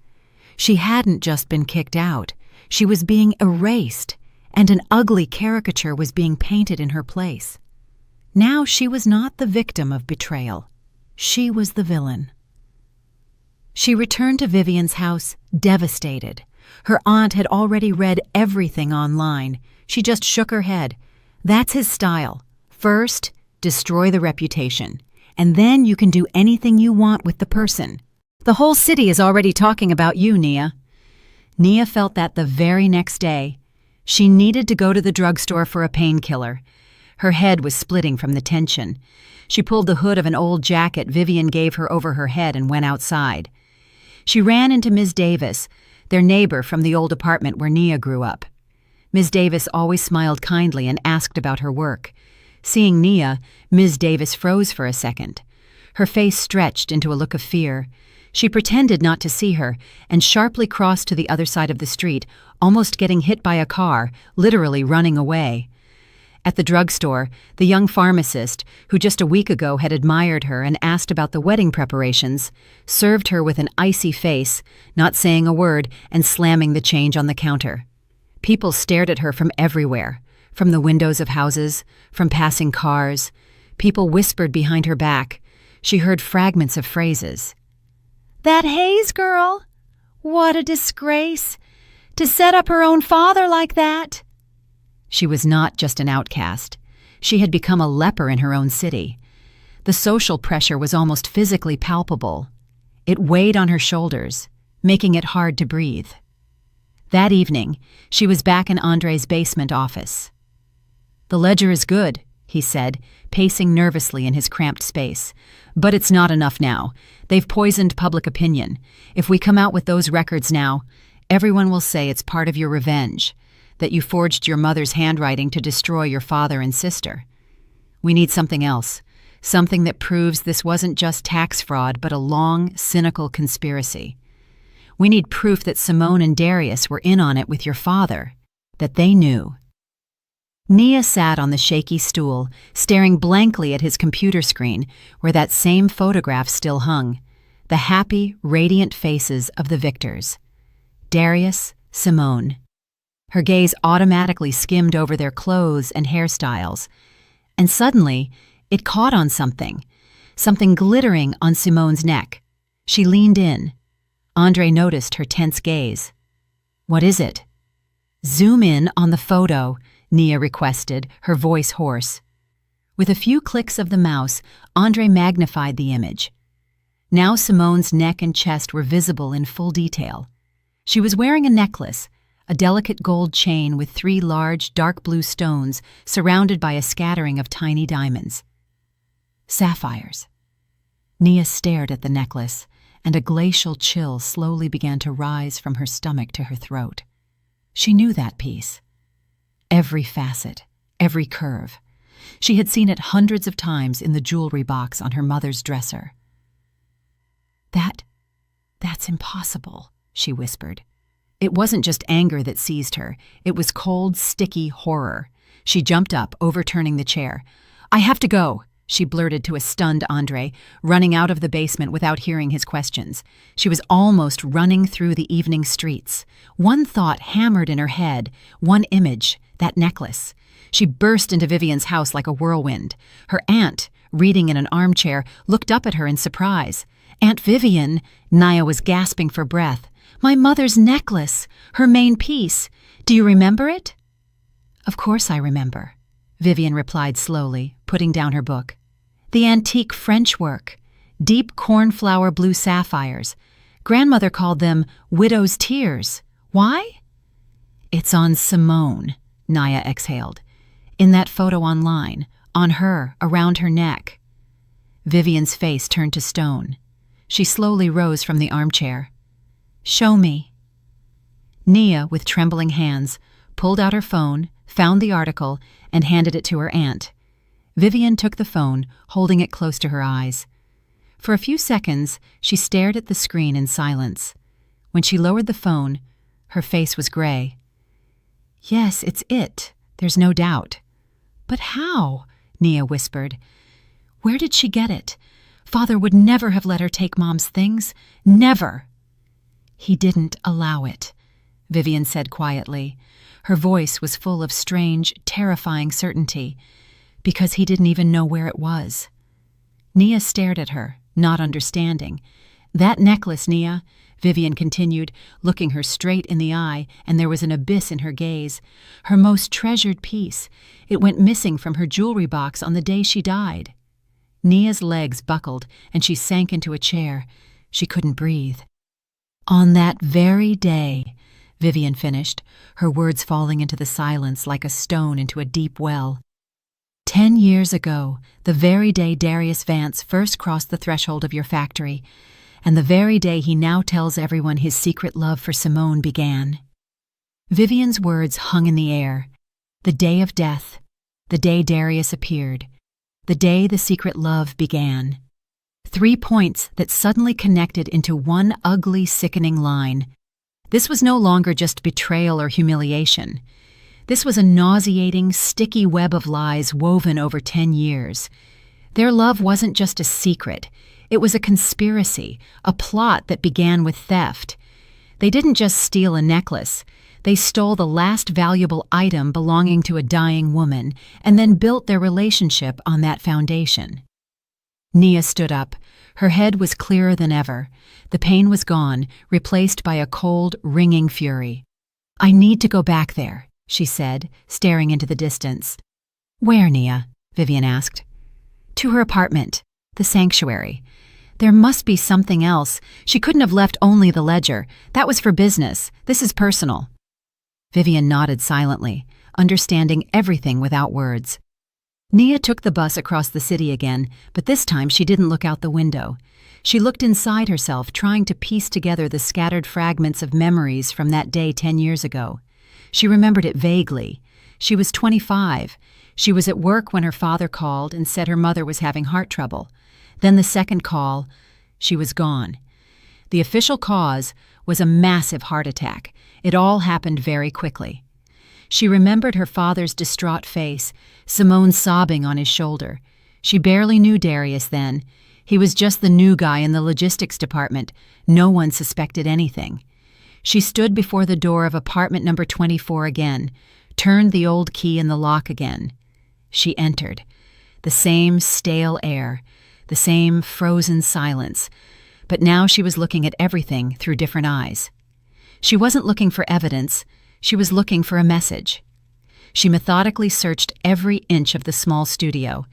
She hadn't just been kicked out. She was being erased, and an ugly caricature was being painted in her place. Now she was not the victim of betrayal. She was the villain. She returned to Vivian's house, devastated. Her aunt had already read everything online. She just shook her head. That's his style. First, destroy the reputation, and then you can do anything you want with the person. The whole city is already talking about you, Nia. Nia felt that the very next day. She needed to go to the drugstore for a painkiller. Her head was splitting from the tension. She pulled the hood of an old jacket Vivian gave her over her head and went outside. She ran into Ms. Davis, their neighbor from the old apartment where Nia grew up. Ms. Davis always smiled kindly and asked about her work. Seeing Nia, Ms. Davis froze for a second. Her face stretched into a look of fear. She pretended not to see her and sharply crossed to the other side of the street, almost getting hit by a car, literally running away. At the drugstore, the young pharmacist, who just a week ago had admired her and asked about the wedding preparations, served her with an icy face, not saying a word and slamming the change on the counter. People stared at her from everywhere, from the windows of houses, from passing cars. People whispered behind her back. She heard fragments of phrases. "That Hayes girl? What a disgrace! To set up her own father like that!" She was not just an outcast. She had become a leper in her own city. The social pressure was almost physically palpable. It weighed on her shoulders, making it hard to breathe. That evening, she was back in Andre's basement office. "The ledger is good," he said, pacing nervously in his cramped space. "But it's not enough now. They've poisoned public opinion. If we come out with those records now, everyone will say it's part of your revenge, that you forged your mother's handwriting to destroy your father and sister. We need something else, something that proves this wasn't just tax fraud but a long, cynical conspiracy. We need proof that Simone and Darius were in on it with your father, that they knew." Nia sat on the shaky stool, staring blankly at his computer screen where that same photograph still hung, the happy, radiant faces of the victors. Darius, Simone. Her gaze automatically skimmed over their clothes and hairstyles, and suddenly it caught on something glittering on Simone's neck. She leaned in. Andre noticed her tense gaze. "What is it?" "Zoom in on the photo," Nia requested, her voice hoarse. With a few clicks of the mouse, Andre magnified the image. Now Simone's neck and chest were visible in full detail. She was wearing a necklace, a delicate gold chain with 3 large, dark blue stones surrounded by a scattering of tiny diamonds. Sapphires. Nia stared at the necklace, and a glacial chill slowly began to rise from her stomach to her throat. She knew that piece. Every facet, every curve. She had seen it hundreds of times in the jewelry box on her mother's dresser. That's impossible," she whispered. It wasn't just anger that seized her. It was cold, sticky horror. She jumped up, overturning the chair. "I have to go," she blurted to a stunned Andre, running out of the basement without hearing his questions. She was almost running through the evening streets. One thought hammered in her head, one image, that necklace. She burst into Vivian's house like a whirlwind. Her aunt, reading in an armchair, looked up at her in surprise. "Aunt Vivian," Nia was gasping for breath. "My mother's necklace, her main piece. Do you remember it?" "Of course I remember," Vivian replied slowly, putting down her book. "The antique French work, deep cornflower blue sapphires. Grandmother called them widow's tears. Why?" "It's on Simone," Nia exhaled. "In that photo online, on her, around her neck." Vivian's face turned to stone. She slowly rose from the armchair. "Show me." Nia, with trembling hands, pulled out her phone, found the article, and handed it to her aunt. Vivian took the phone, holding it close to her eyes. For a few seconds, she stared at the screen in silence. When she lowered the phone, her face was gray. "Yes, it's it. There's no doubt." "But how?" Nia whispered. "Where did she get it? Father would never have let her take Mom's things. Never." "He didn't allow it," Vivian said quietly. Her voice was full of strange, terrifying certainty, because he didn't even know where it was. Nia stared at her, not understanding. "That necklace, Nia," Vivian continued, looking her straight in the eye, and there was an abyss in her gaze. Her most treasured piece. It went missing from her jewelry box on the day she died. Nia's legs buckled, and she sank into a chair. She couldn't breathe. On that very day, Vivian finished, her words falling into the silence like a stone into a deep well. 10 years ago, the very day Darius Vance first crossed the threshold of your factory, and the very day he now tells everyone his secret love for Simone began. Vivian's words hung in the air. The day of death, the day Darius appeared, the day the secret love began. 3 points that suddenly connected into one ugly, sickening line. This was no longer just betrayal or humiliation. This was a nauseating, sticky web of lies woven over 10 years. Their love wasn't just a secret. It was a conspiracy, a plot that began with theft. They didn't just steal a necklace. They stole the last valuable item belonging to a dying woman and then built their relationship on that foundation. Nia stood up. Her head was clearer than ever. The pain was gone, replaced by a cold, ringing fury. "I need to go back there," she said, staring into the distance. "Where, Nia?" Vivian asked. "To her apartment, the sanctuary. There must be something else. She couldn't have left only the ledger. That was for business. This is personal." Vivian nodded silently, understanding everything without words. Nia took the bus across the city again, but this time she didn't look out the window. She looked inside herself, trying to piece together the scattered fragments of memories from that day 10 years ago. She remembered it vaguely. She was 25. She was at work when her father called and said her mother was having heart trouble. Then the second call, she was gone. The official cause was a massive heart attack. It all happened very quickly. She remembered her father's distraught face, Simone sobbing on his shoulder. She barely knew Darius then. He was just the new guy in the logistics department. No one suspected anything. She stood before the door of apartment number 24 again, turned the old key in the lock again. She entered. The same stale air, the same frozen silence, but now she was looking at everything through different eyes. She wasn't looking for evidence, she was looking for a message. She methodically searched every inch of the small studio.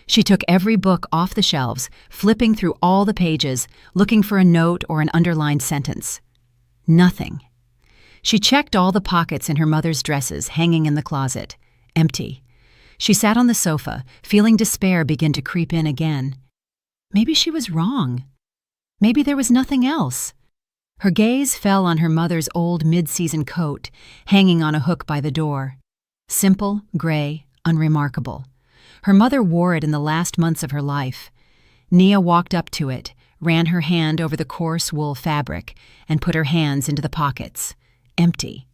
She took every book off the shelves, flipping through all the pages, looking for a note or an underlined sentence. Nothing. She checked all the pockets in her mother's dresses hanging in the closet. Empty. She sat on the sofa, feeling despair begin to creep in again. Maybe she was wrong. Maybe there was nothing else. Her gaze fell on her mother's old mid-season coat, hanging on a hook by the door. Simple, gray, unremarkable. Her mother wore it in the last months of her life. Nia walked up to it, ran her hand over the coarse wool fabric, and put her hands into the pockets. Empty.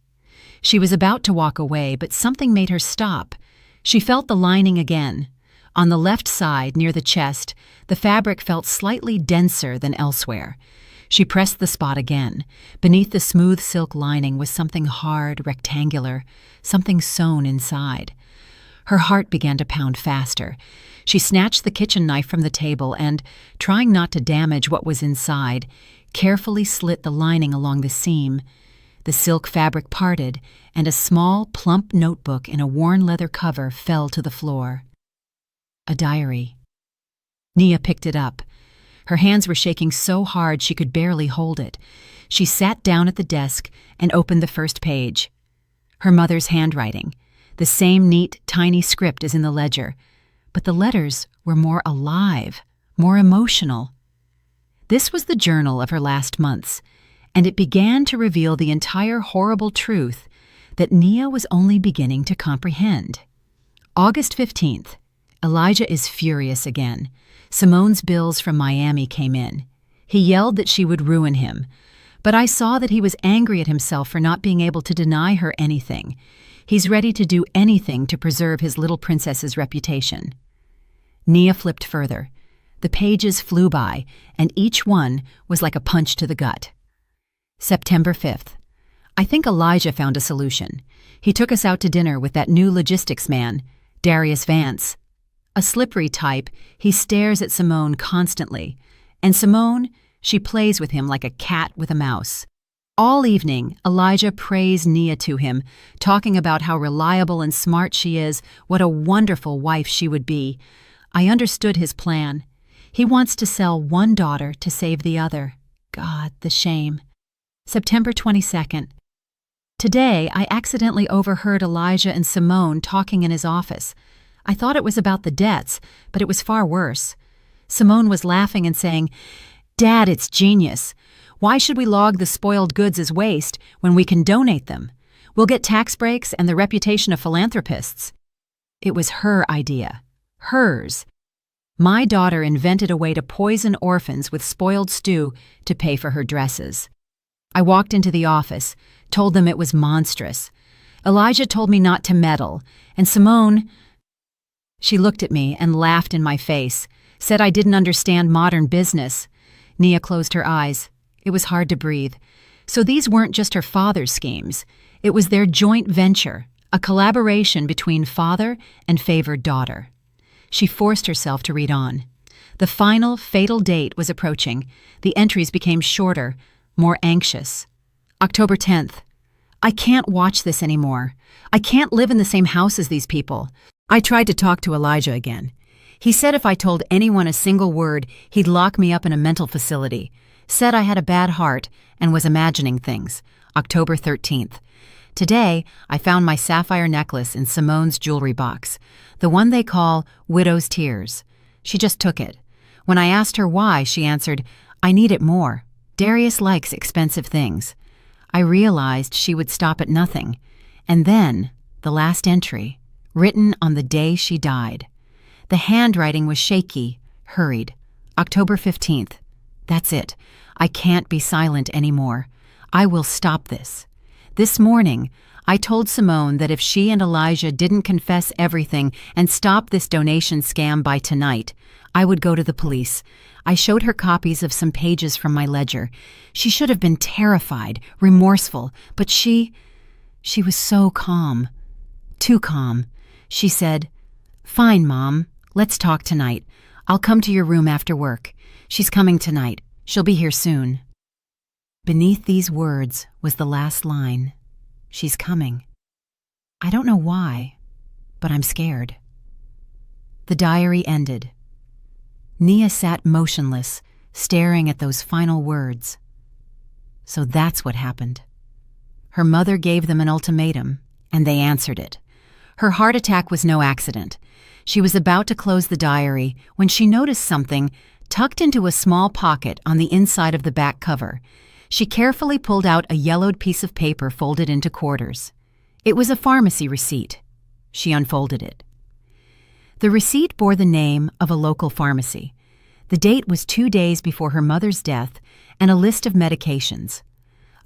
She was about to walk away, but something made her stop. She felt the lining again. On the left side, near the chest, the fabric felt slightly denser than elsewhere. She pressed the spot again. Beneath the smooth silk lining was something hard, rectangular, something sewn inside. Her heart began to pound faster. She snatched the kitchen knife from the table and, trying not to damage what was inside, carefully slit the lining along the seam. The silk fabric parted, and a small, plump notebook in a worn leather cover fell to the floor. A diary. Nia picked it up. Her hands were shaking so hard she could barely hold it. She sat down at the desk and opened the first page. Her mother's handwriting, the same neat, tiny script as in the ledger, but the letters were more alive, more emotional. This was the journal of her last months, and it began to reveal the entire horrible truth that Nia was only beginning to comprehend. August 15th. Elijah is furious again. Simone's bills from Miami came in. He yelled that she would ruin him, but I saw that he was angry at himself for not being able to deny her anything. He's ready to do anything to preserve his little princess's reputation. Nia flipped further. The pages flew by, and each one was like a punch to the gut. September 5th. I think Elijah found a solution. He took us out to dinner with that new logistics man, Darius Vance. A slippery type, he stares at Simone constantly. And Simone, She plays with him like a cat with a mouse. All evening, Elijah praised Nia to him, talking about how reliable and smart she is, what a wonderful wife she would be. I understood his plan. He wants to sell one daughter to save the other. God, the shame. September 22nd. Today, I accidentally overheard Elijah and Simone talking in his office. I thought it was about the debts, but it was far worse. Simone was laughing and saying, "Dad, it's genius. Why should we log the spoiled goods as waste when we can donate them? We'll get tax breaks and the reputation of philanthropists." It was her idea. Hers. My daughter invented a way to poison orphans with spoiled stew to pay for her dresses. I walked into the office, told them it was monstrous. Elijah told me not to meddle, and Simone... She looked at me and laughed in my face, said I didn't understand modern business. Nia closed her eyes. It was hard to breathe. So these weren't just her father's schemes. It was their joint venture, a collaboration between father and favored daughter. She forced herself to read on. The final, fatal date was approaching. The entries became shorter, more anxious. October 10th. I can't watch this anymore. I can't live in the same house as these people. I tried to talk to Elijah again. He said if I told anyone a single word, he'd lock me up in a mental facility. Said I had a bad heart and was imagining things. October 13th. Today, I found my sapphire necklace in Simone's jewelry box, the one they call widow's tears. She just took it. When I asked her why, she answered, "I need it more. Darius likes expensive things." I realized she would stop at nothing. And then, the last entry, written on the day she died. The handwriting was shaky, hurried. October 15th. That's it. I can't be silent anymore. I will stop this. This morning, I told Simone that if she and Elijah didn't confess everything and stop this donation scam by tonight, I would go to the police. I showed her copies of some pages from my ledger. She should have been terrified, remorseful, but she was so calm. Too calm. She said, "Fine, Mom. Let's talk tonight. I'll come to your room after work. She's coming tonight. She'll be here soon." Beneath these words was the last line. She's coming. I don't know why, but I'm scared. The diary ended. Nia sat motionless, staring at those final words. So that's what happened. Her mother gave them an ultimatum, and they answered it. Her heart attack was no accident. She was about to close the diary when she noticed something tucked into a small pocket on the inside of the back cover. She carefully pulled out a yellowed piece of paper folded into quarters. It was a pharmacy receipt. She unfolded it. The receipt bore the name of a local pharmacy. The date was 2 days before her mother's death and a list of medications.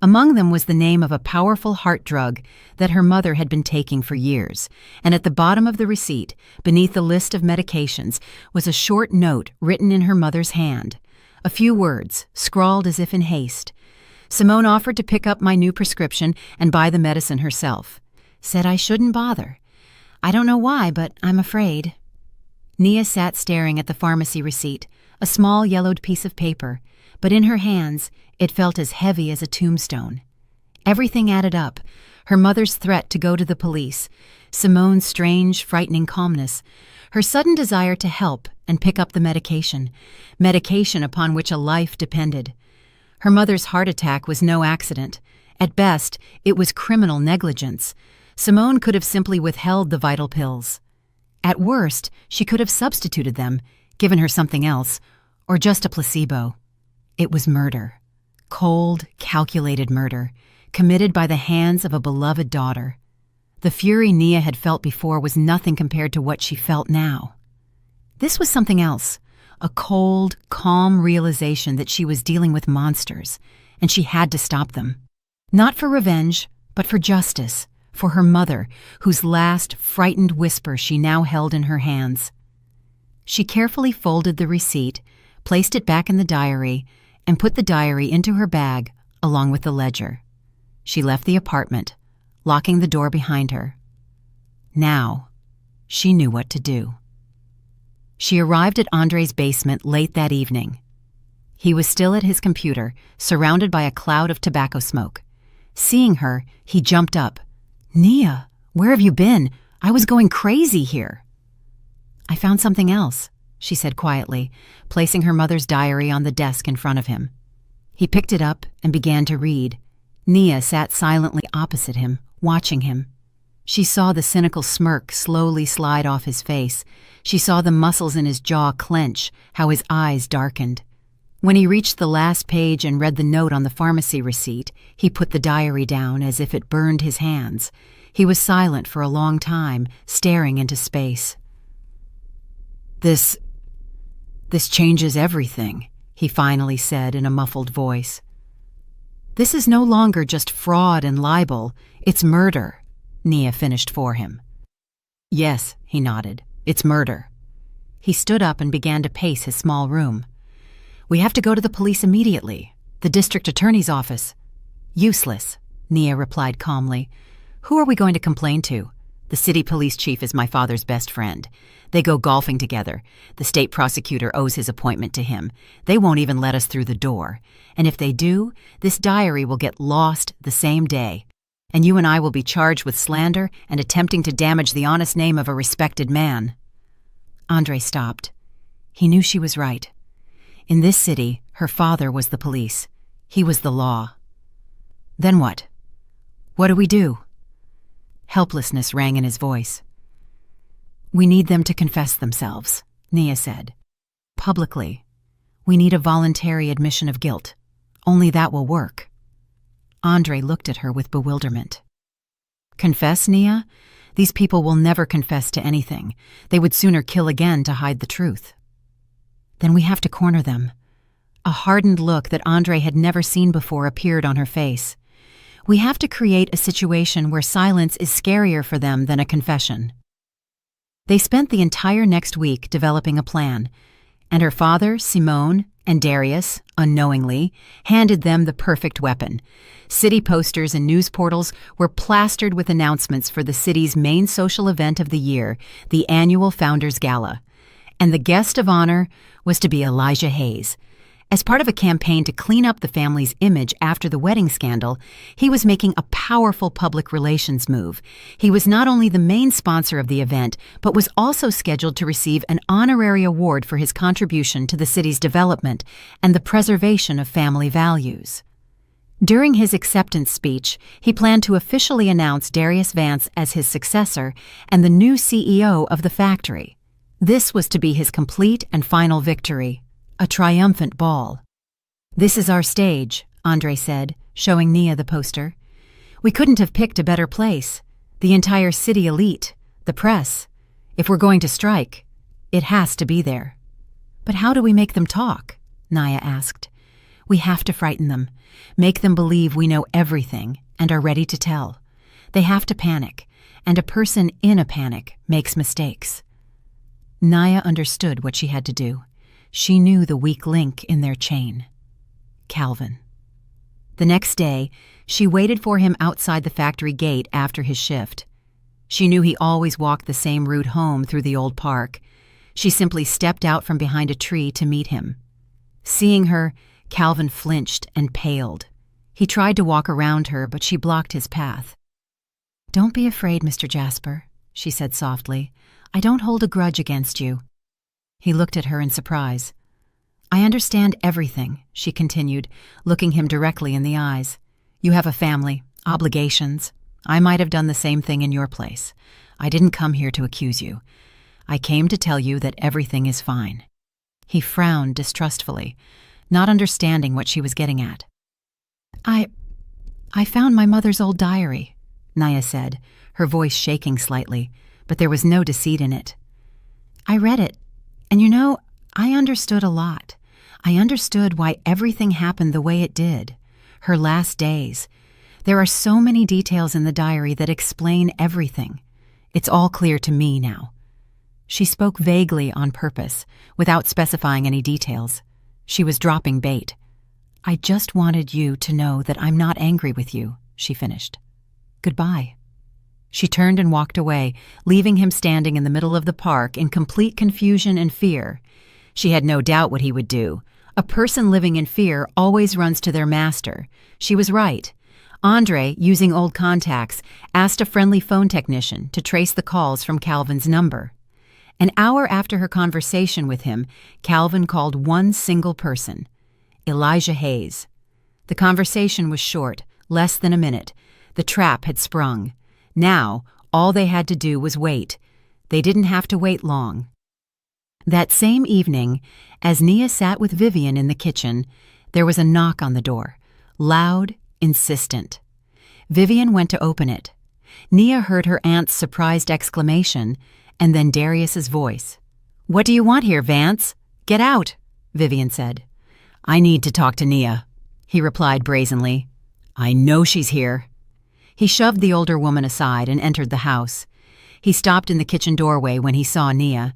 Among them was the name of a powerful heart drug that her mother had been taking for years, and at the bottom of the receipt, beneath the list of medications, was a short note written in her mother's hand. A few words, scrawled as if in haste. Simone offered to pick up my new prescription and buy the medicine herself. Said I shouldn't bother. I don't know why, but I'm afraid. Nia sat staring at the pharmacy receipt, a small yellowed piece of paper, but in her hands, it felt as heavy as a tombstone. Everything added up. Her mother's threat to go to the police, Simone's strange, frightening calmness, her sudden desire to help and pick up the medication upon which a life depended. Her mother's heart attack was no accident. At best, it was criminal negligence. Simone could have simply withheld the vital pills. At worst, she could have substituted them, given her something else, or just a placebo. It was murder. Cold, calculated murder, committed by the hands of a beloved daughter. The fury Nia had felt before was nothing compared to what she felt now. This was something else, a cold, calm realization that she was dealing with monsters, and she had to stop them. Not for revenge, but for justice, for her mother, whose last frightened whisper she now held in her hands. She carefully folded the receipt, placed it back in the diary, and put the diary into her bag along with the ledger. She left the apartment, locking the door behind her. Now, she knew what to do. She arrived at Andre's basement late that evening. He was still at his computer, surrounded by a cloud of tobacco smoke. Seeing her, he jumped up. "Nia, where have you been? I was going crazy here." "I found something else," she said quietly, placing her mother's diary on the desk in front of him. He picked it up and began to read. Nia sat silently opposite him, watching him. She saw the cynical smirk slowly slide off his face. She saw the muscles in his jaw clench, how his eyes darkened. When he reached the last page and read the note on the pharmacy receipt, he put the diary down as if it burned his hands. He was silent for a long time, staring into space. This changes everything," he finally said in a muffled voice. "This is no longer just fraud and libel, it's murder," Nia finished for him. "Yes," he nodded, "it's murder." He stood up and began to pace his small room. "We have to go to the police immediately. The district attorney's office." "Useless," Nia replied calmly. "Who are we going to complain to? The city police chief is my father's best friend. They go golfing together. The state prosecutor owes his appointment to him. They won't even let us through the door. And if they do, this diary will get lost the same day. And you and I will be charged with slander and attempting to damage the honest name of a respected man." Andre stopped. He knew she was right. In this city, her father was the police. He was the law. Then what? What do we do? Helplessness rang in his voice. "We need them to confess themselves," Nia said. "Publicly. We need a voluntary admission of guilt. Only that will work." Andre looked at her with bewilderment. "Confess, Nia? These people will never confess to anything. They would sooner kill again to hide the truth." "Then we have to corner them." A hardened look that Andre had never seen before appeared on her face. "We have to create a situation where silence is scarier for them than a confession." They spent the entire next week developing a plan, and her father, Simone, and Darius, unknowingly, handed them the perfect weapon. City posters and news portals were plastered with announcements for the city's main social event of the year, the annual Founders Gala. And the guest of honor was to be Elijah Hayes. As part of a campaign to clean up the family's image after the wedding scandal, he was making a powerful public relations move. He was not only the main sponsor of the event, but was also scheduled to receive an honorary award for his contribution to the city's development and the preservation of family values. During his acceptance speech, he planned to officially announce Darius Vance as his successor and the new CEO of the factory. This was to be his complete and final victory. A triumphant ball. "This is our stage," Andre said, showing Nia the poster. "We couldn't have picked a better place. The entire city elite, the press. If we're going to strike, it has to be there." "But how do we make them talk?" Nia asked. "We have to frighten them, make them believe we know everything and are ready to tell. They have to panic, and a person in a panic makes mistakes." Nia understood what she had to do. She knew the weak link in their chain. Calvin. The next day, she waited for him outside the factory gate after his shift. She knew he always walked the same route home through the old park. She simply stepped out from behind a tree to meet him. Seeing her, Calvin flinched and paled. He tried to walk around her, but she blocked his path. "Don't be afraid, Mr. Jasper," she said softly. "I don't hold a grudge against you." He looked at her in surprise. "I understand everything," she continued, looking him directly in the eyes. "You have a family, obligations. I might have done the same thing in your place. I didn't come here to accuse you. I came to tell you that everything is fine." He frowned distrustfully, not understanding what she was getting at. I found my mother's old diary," Nia said, her voice shaking slightly, but there was no deceit in it. "I read it. And I understood a lot. I understood why everything happened the way it did. Her last days. There are so many details in the diary that explain everything. It's all clear to me now." She spoke vaguely on purpose, without specifying any details. She was dropping bait. "I just wanted you to know that I'm not angry with you," she finished. "Goodbye." She turned and walked away, leaving him standing in the middle of the park in complete confusion and fear. She had no doubt what he would do. A person living in fear always runs to their master. She was right. Andre, using old contacts, asked a friendly phone technician to trace the calls from Calvin's number. An hour after her conversation with him, Calvin called one single person, Elijah Hayes. The conversation was short, less than a minute. The trap had sprung. Now, all they had to do was wait. They didn't have to wait long. That same evening, as Nia sat with Vivian in the kitchen, there was a knock on the door, loud, insistent. Vivian went to open it. Nia heard her aunt's surprised exclamation, and then Darius's voice. "What do you want here, Vance? Get out," Vivian said. "I need to talk to Nia," he replied brazenly. "I know she's here." He shoved the older woman aside and entered the house. He stopped in the kitchen doorway when he saw Nia.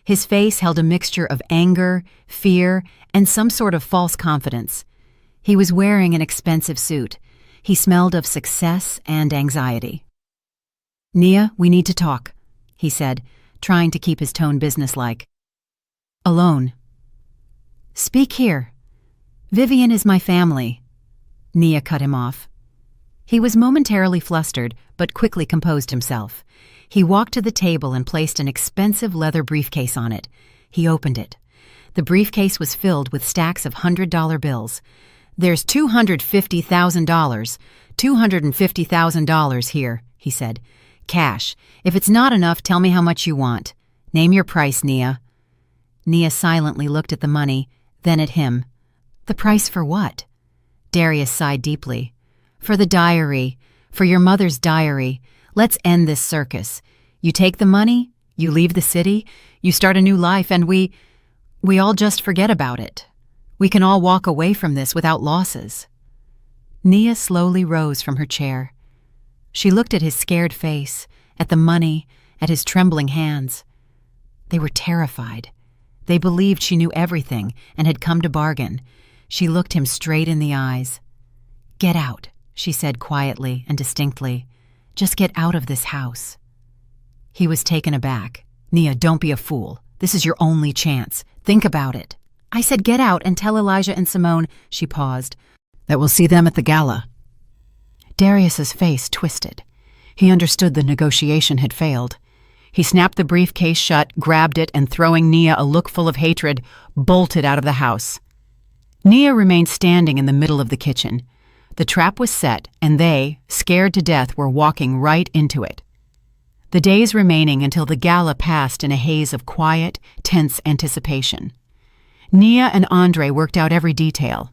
His face held a mixture of anger, fear, and some sort of false confidence. He was wearing an expensive suit. He smelled of success and anxiety. "Nia, we need to talk," he said, trying to keep his tone businesslike. "Alone." "Speak here. Vivian is my family." Nia cut him off. He was momentarily flustered, but quickly composed himself. He walked to the table and placed an expensive leather briefcase on it. He opened it. The briefcase was filled with stacks of $100 bills. "There's $250,000, $250,000 here," he said. "Cash. If it's not enough, tell me how much you want. Name your price, Nia." Nia silently looked at the money, then at him. "The price for what?" Darius sighed deeply. "For the diary. For your mother's diary. Let's end this circus. You take the money, you leave the city, you start a new life, and we all just forget about it. We can all walk away from this without losses." Nia slowly rose from her chair. She looked at his scared face, at the money, at his trembling hands. They were terrified. They believed she knew everything and had come to bargain. She looked him straight in the eyes. "Get out," she said quietly and distinctly. "Just get out of this house." He was taken aback. "Nia, don't be a fool. This is your only chance. Think about it." "I said get out and tell Elijah and Simone," she paused, "that we'll see them at the gala." Darius's face twisted. He understood the negotiation had failed. He snapped the briefcase shut, grabbed it, and throwing Nia a look full of hatred, bolted out of the house. Nia remained standing in the middle of the kitchen. The trap was set, and they, scared to death, were walking right into it. The days remaining until the gala passed in a haze of quiet, tense anticipation. Nia and Andre worked out every detail.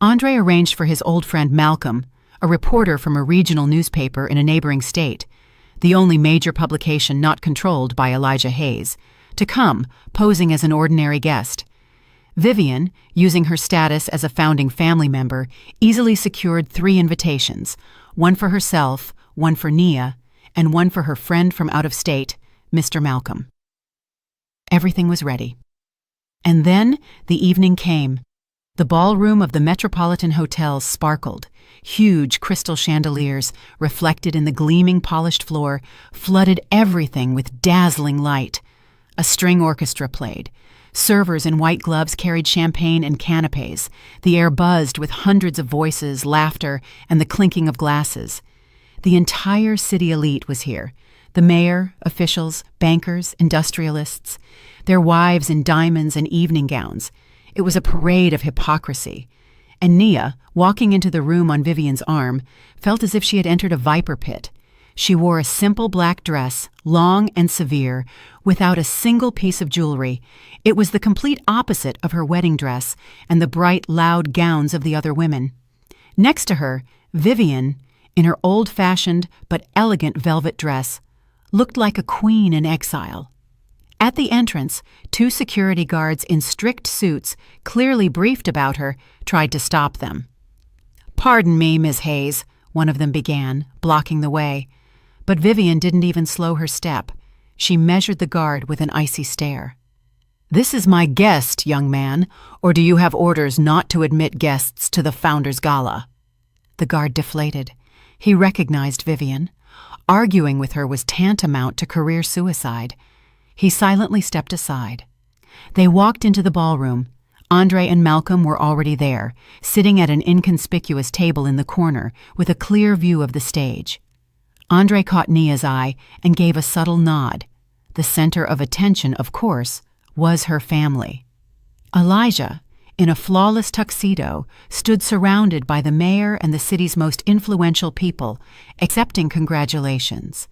Andre arranged for his old friend Malcolm, a reporter from a regional newspaper in a neighboring state, the only major publication not controlled by Elijah Hayes, to come, posing as an ordinary guest. Vivian, using her status as a founding family member, easily secured 3 invitations, one for herself, one for Nia, and one for her friend from out of state, Mr. Malcolm. Everything was ready. And then the evening came. The ballroom of the Metropolitan Hotel sparkled. Huge crystal chandeliers, reflected in the gleaming polished floor, flooded everything with dazzling light. A string orchestra played. Servers in white gloves carried champagne and canapes. The air buzzed with hundreds of voices, laughter, and the clinking of glasses. The entire city elite was here. The mayor, officials, bankers, industrialists, their wives in diamonds and evening gowns. It was a parade of hypocrisy. And Nia, walking into the room on Vivian's arm, felt as if she had entered a viper pit. She wore a simple black dress, long and severe, without a single piece of jewelry. It was the complete opposite of her wedding dress and the bright, loud gowns of the other women. Next to her, Vivian, in her old-fashioned but elegant velvet dress, looked like a queen in exile. At the entrance, 2 security guards in strict suits, clearly briefed about her, tried to stop them. "Pardon me, Miss Hayes," one of them began, blocking the way. But Vivian didn't even slow her step. She measured the guard with an icy stare. "This is my guest, young man, or do you have orders not to admit guests to the Founders' Gala?" The guard deflated. He recognized Vivian. Arguing with her was tantamount to career suicide. He silently stepped aside. They walked into the ballroom. Andre and Malcolm were already there, sitting at an inconspicuous table in the corner with a clear view of the stage. Andre caught Nia's eye and gave a subtle nod. The center of attention, of course, was her family. Elijah, in a flawless tuxedo, stood surrounded by the mayor and the city's most influential people, accepting congratulations.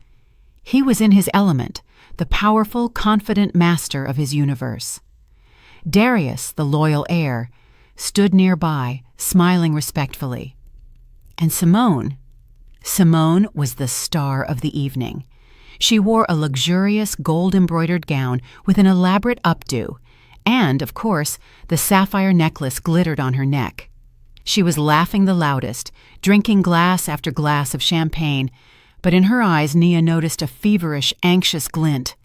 He was in his element, the powerful, confident master of his universe. Darius, the loyal heir, stood nearby, smiling respectfully. And Simone was the star of the evening. She wore a luxurious gold-embroidered gown with an elaborate updo, and, of course, the sapphire necklace glittered on her neck. She was laughing the loudest, drinking glass after glass of champagne, but in her eyes Nia noticed a feverish, anxious glint.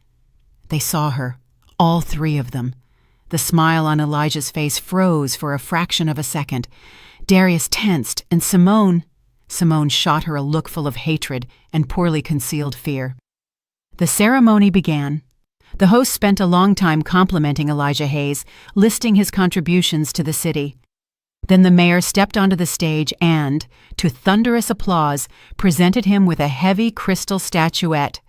They saw her, all three of them. The smile on Elijah's face froze for a fraction of a second. Darius tensed, and Simone shot her a look full of hatred and poorly concealed fear. The ceremony began. The host spent a long time complimenting Elijah Hayes, listing his contributions to the city. Then the mayor stepped onto the stage and, to thunderous applause, presented him with a heavy crystal statuette,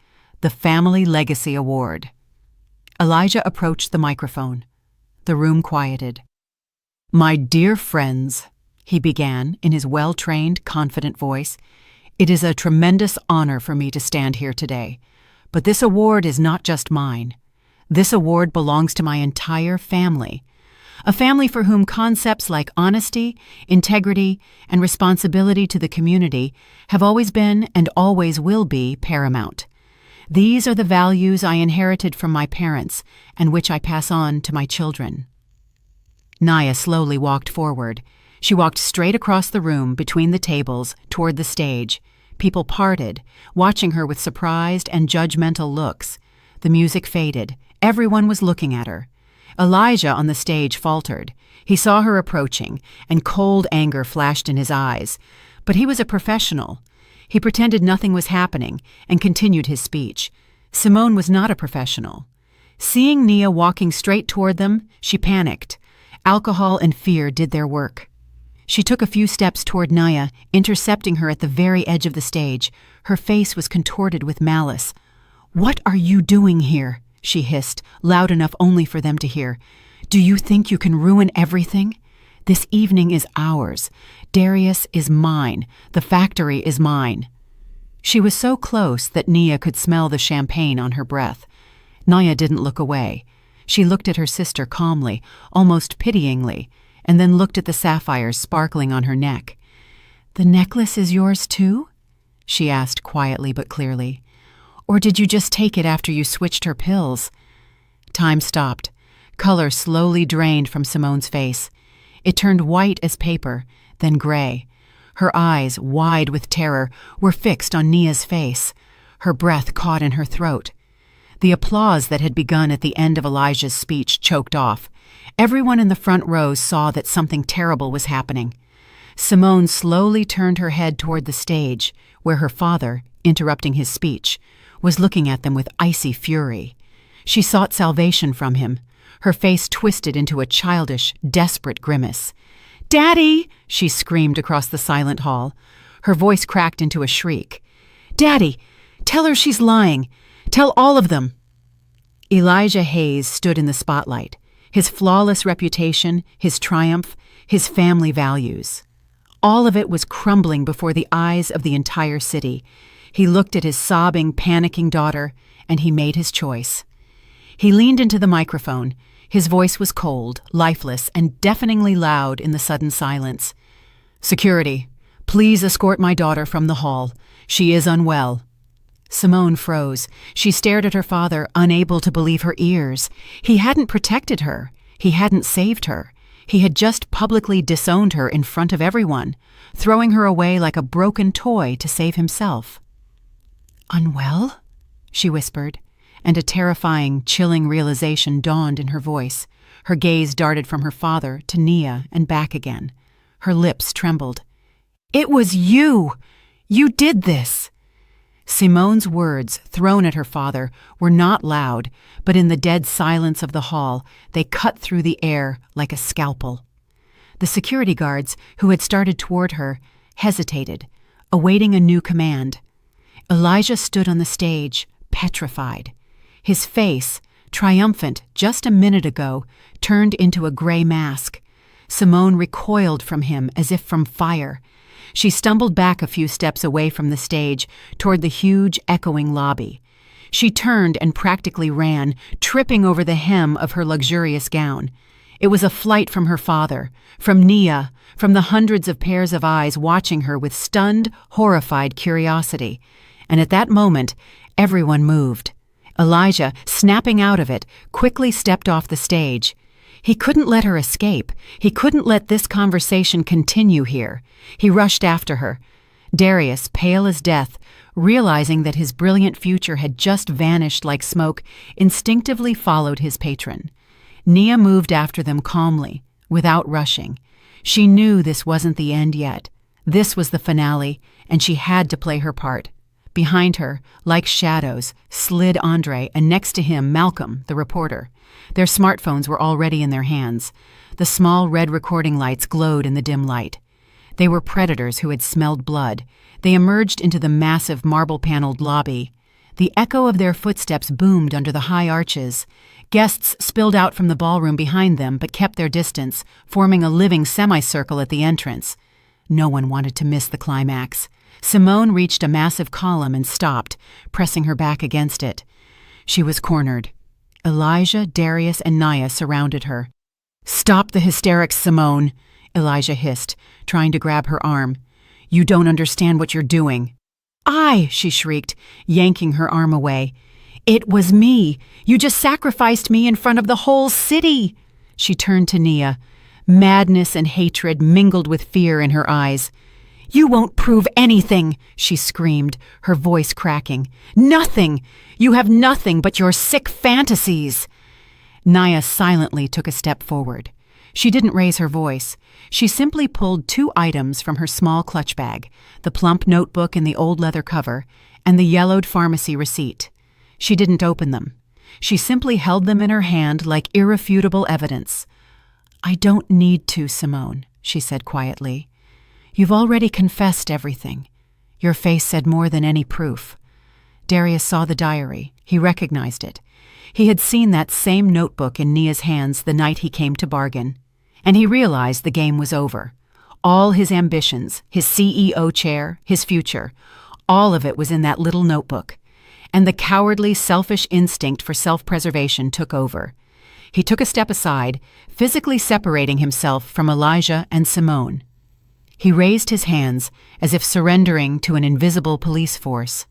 the Family Legacy Award. Elijah approached the microphone. The room quieted. "My dear friends," he began in his well-trained, confident voice, "it is a tremendous honor for me to stand here today. But this award is not just mine. This award belongs to my entire family. A family for whom concepts like honesty, integrity, and responsibility to the community have always been and always will be paramount. These are the values I inherited from my parents and which I pass on to my children." Nia slowly walked forward. She walked straight across the room between the tables toward the stage. People parted, watching her with surprised and judgmental looks. The music faded. Everyone was looking at her. Elijah on the stage faltered. He saw her approaching, and cold anger flashed in his eyes. But he was a professional. He pretended nothing was happening and continued his speech. Simone was not a professional. Seeing Nia walking straight toward them, she panicked. Alcohol and fear did their work. She took a few steps toward Nia, intercepting her at the very edge of the stage. Her face was contorted with malice. "What are you doing here?" she hissed, loud enough only for them to hear. "Do you think you can ruin everything? This evening is ours. Darius is mine. The factory is mine." She was so close that Nia could smell the champagne on her breath. Nia didn't look away. She looked at her sister calmly, almost pityingly, and then looked at the sapphires sparkling on her neck. "The necklace is yours too?" she asked quietly but clearly. "Or did you just take it after you switched her pills?" Time stopped. Color slowly drained from Simone's face. It turned white as paper, then gray. Her eyes, wide with terror, were fixed on Nia's face. Her breath caught in her throat. The applause that had begun at the end of Elijah's speech choked off. Everyone in the front row saw that something terrible was happening. Simone slowly turned her head toward the stage, where her father, interrupting his speech, was looking at them with icy fury. She sought salvation from him. Her face twisted into a childish, desperate grimace. "Daddy!" she screamed across the silent hall. Her voice cracked into a shriek. "Daddy! Tell her she's lying! Tell all of them!" Elijah Hayes stood in the spotlight. His flawless reputation, his triumph, his family values. All of it was crumbling before the eyes of the entire city. He looked at his sobbing, panicking daughter, and he made his choice. He leaned into the microphone. His voice was cold, lifeless, and deafeningly loud in the sudden silence. "Security, please escort my daughter from the hall. She is unwell." Simone froze. She stared at her father, unable to believe her ears. He hadn't protected her. He hadn't saved her. He had just publicly disowned her in front of everyone, throwing her away like a broken toy to save himself. "Unwell?" she whispered, and a terrifying, chilling realization dawned in her voice. Her gaze darted from her father to Nia and back again. Her lips trembled. "It was you! You did this!" Simone's words, thrown at her father, were not loud, but in the dead silence of the hall, they cut through the air like a scalpel. The security guards, who had started toward her, hesitated, awaiting a new command. Elijah stood on the stage, petrified. His face, triumphant just a minute ago, turned into a gray mask. Simone recoiled from him as if from fire. She stumbled back a few steps away from the stage, toward the huge, echoing lobby. She turned and practically ran, tripping over the hem of her luxurious gown. It was a flight from her father, from Nia, from the hundreds of pairs of eyes watching her with stunned, horrified curiosity. And at that moment, everyone moved. Elijah, snapping out of it, quickly stepped off the stage. He couldn't let her escape. He couldn't let this conversation continue here. He rushed after her. Darius, pale as death, realizing that his brilliant future had just vanished like smoke, instinctively followed his patron. Nia moved after them calmly, without rushing. She knew this wasn't the end yet. This was the finale, and she had to play her part. Behind her, like shadows, slid Andre, and next to him Malcolm, the reporter. Their smartphones were already in their hands. The small red recording lights glowed in the dim light. They were predators who had smelled blood. They emerged into the massive marble-paneled lobby. The echo of their footsteps boomed under the high arches. Guests spilled out from the ballroom behind them but kept their distance, forming a living semicircle at the entrance. No one wanted to miss the climax. Simone reached a massive column and stopped, pressing her back against it. She was cornered. Elijah, Darius, and Nia surrounded her. "Stop the hysterics, Simone," Elijah hissed, trying to grab her arm. "You don't understand what you're doing." She shrieked, yanking her arm away. "It was me. You just sacrificed me in front of the whole city." She turned to Nia. Madness and hatred mingled with fear in her eyes. "You won't prove anything," she screamed, her voice cracking. "Nothing! You have nothing but your sick fantasies!" Nia silently took a step forward. She didn't raise her voice. She simply pulled 2 items from her small clutch bag, the plump notebook in the old leather cover, and the yellowed pharmacy receipt. She didn't open them. She simply held them in her hand like irrefutable evidence. "I don't need to, Simone," she said quietly. "You've already confessed everything." Your face said more than any proof. Darius saw the diary. He recognized it. He had seen that same notebook in Nia's hands the night he came to bargain. And he realized the game was over. All his ambitions, his CEO chair, his future, all of it was in that little notebook. And the cowardly, selfish instinct for self-preservation took over. He took a step aside, physically separating himself from Elijah and Simone. He raised his hands as if surrendering to an invisible police force.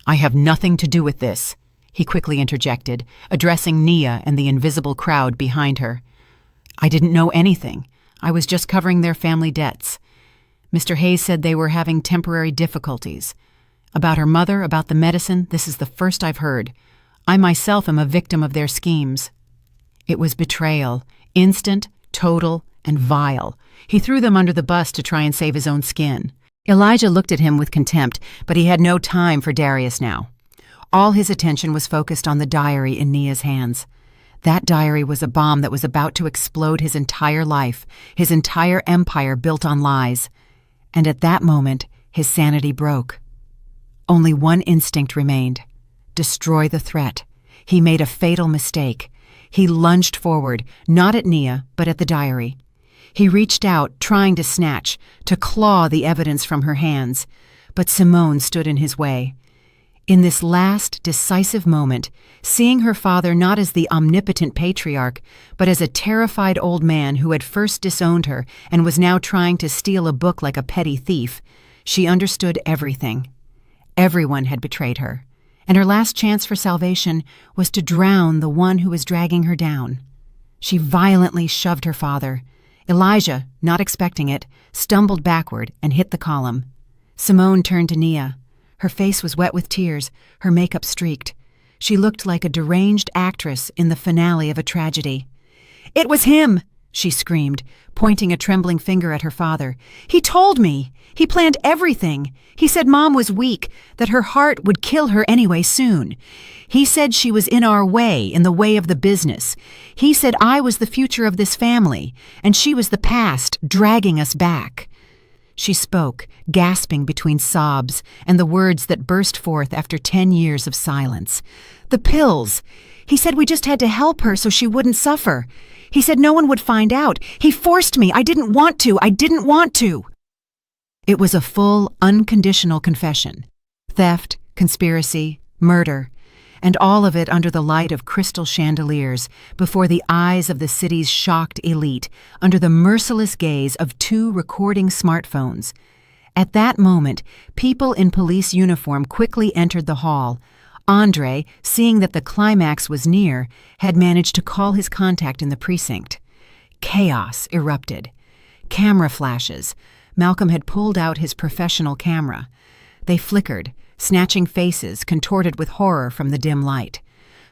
"I have nothing to do with this," he quickly interjected, addressing Nia and the invisible crowd behind her. "I didn't know anything. I was just covering their family debts. Mr. Hayes said they were having temporary difficulties. About her mother, about the medicine, this is the first I've heard. I myself am a victim of their schemes." It was betrayal, instant, total, and vile. He threw them under the bus to try and save his own skin. Elijah looked at him with contempt, but he had no time for Darius now. All his attention was focused on the diary in Nia's hands. That diary was a bomb that was about to explode his entire life, his entire empire built on lies. And at that moment, his sanity broke. Only one instinct remained: destroy the threat. He made a fatal mistake. He lunged forward, not at Nia, but at the diary. He reached out, trying to snatch, to claw the evidence from her hands, but Simone stood in his way. In this last, decisive moment, seeing her father not as the omnipotent patriarch, but as a terrified old man who had first disowned her and was now trying to steal a book like a petty thief, she understood everything. Everyone had betrayed her, and her last chance for salvation was to drown the one who was dragging her down. She violently shoved her father. Elijah, not expecting it, stumbled backward and hit the column. Simone turned to Nia. Her face was wet with tears, her makeup streaked. She looked like a deranged actress in the finale of a tragedy. "It was him!" she screamed, pointing a trembling finger at her father. "He told me! He planned everything! He said Mom was weak, that her heart would kill her anyway soon. He said she was in our way, in the way of the business. He said I was the future of this family, and she was the past, dragging us back." She spoke, gasping between sobs and the words that burst forth after 10 years of silence. "The pills! He said we just had to help her so she wouldn't suffer. He said no one would find out. He forced me. I didn't want to. I didn't want to." It was a full, unconditional confession. Theft, conspiracy, murder, and all of it under the light of crystal chandeliers, before the eyes of the city's shocked elite, under the merciless gaze of 2 recording smartphones. At that moment, people in police uniform quickly entered the hall. Andre, seeing that the climax was near, had managed to call his contact in the precinct. Chaos erupted. Camera flashes. Malcolm had pulled out his professional camera. They flickered, snatching faces contorted with horror from the dim light.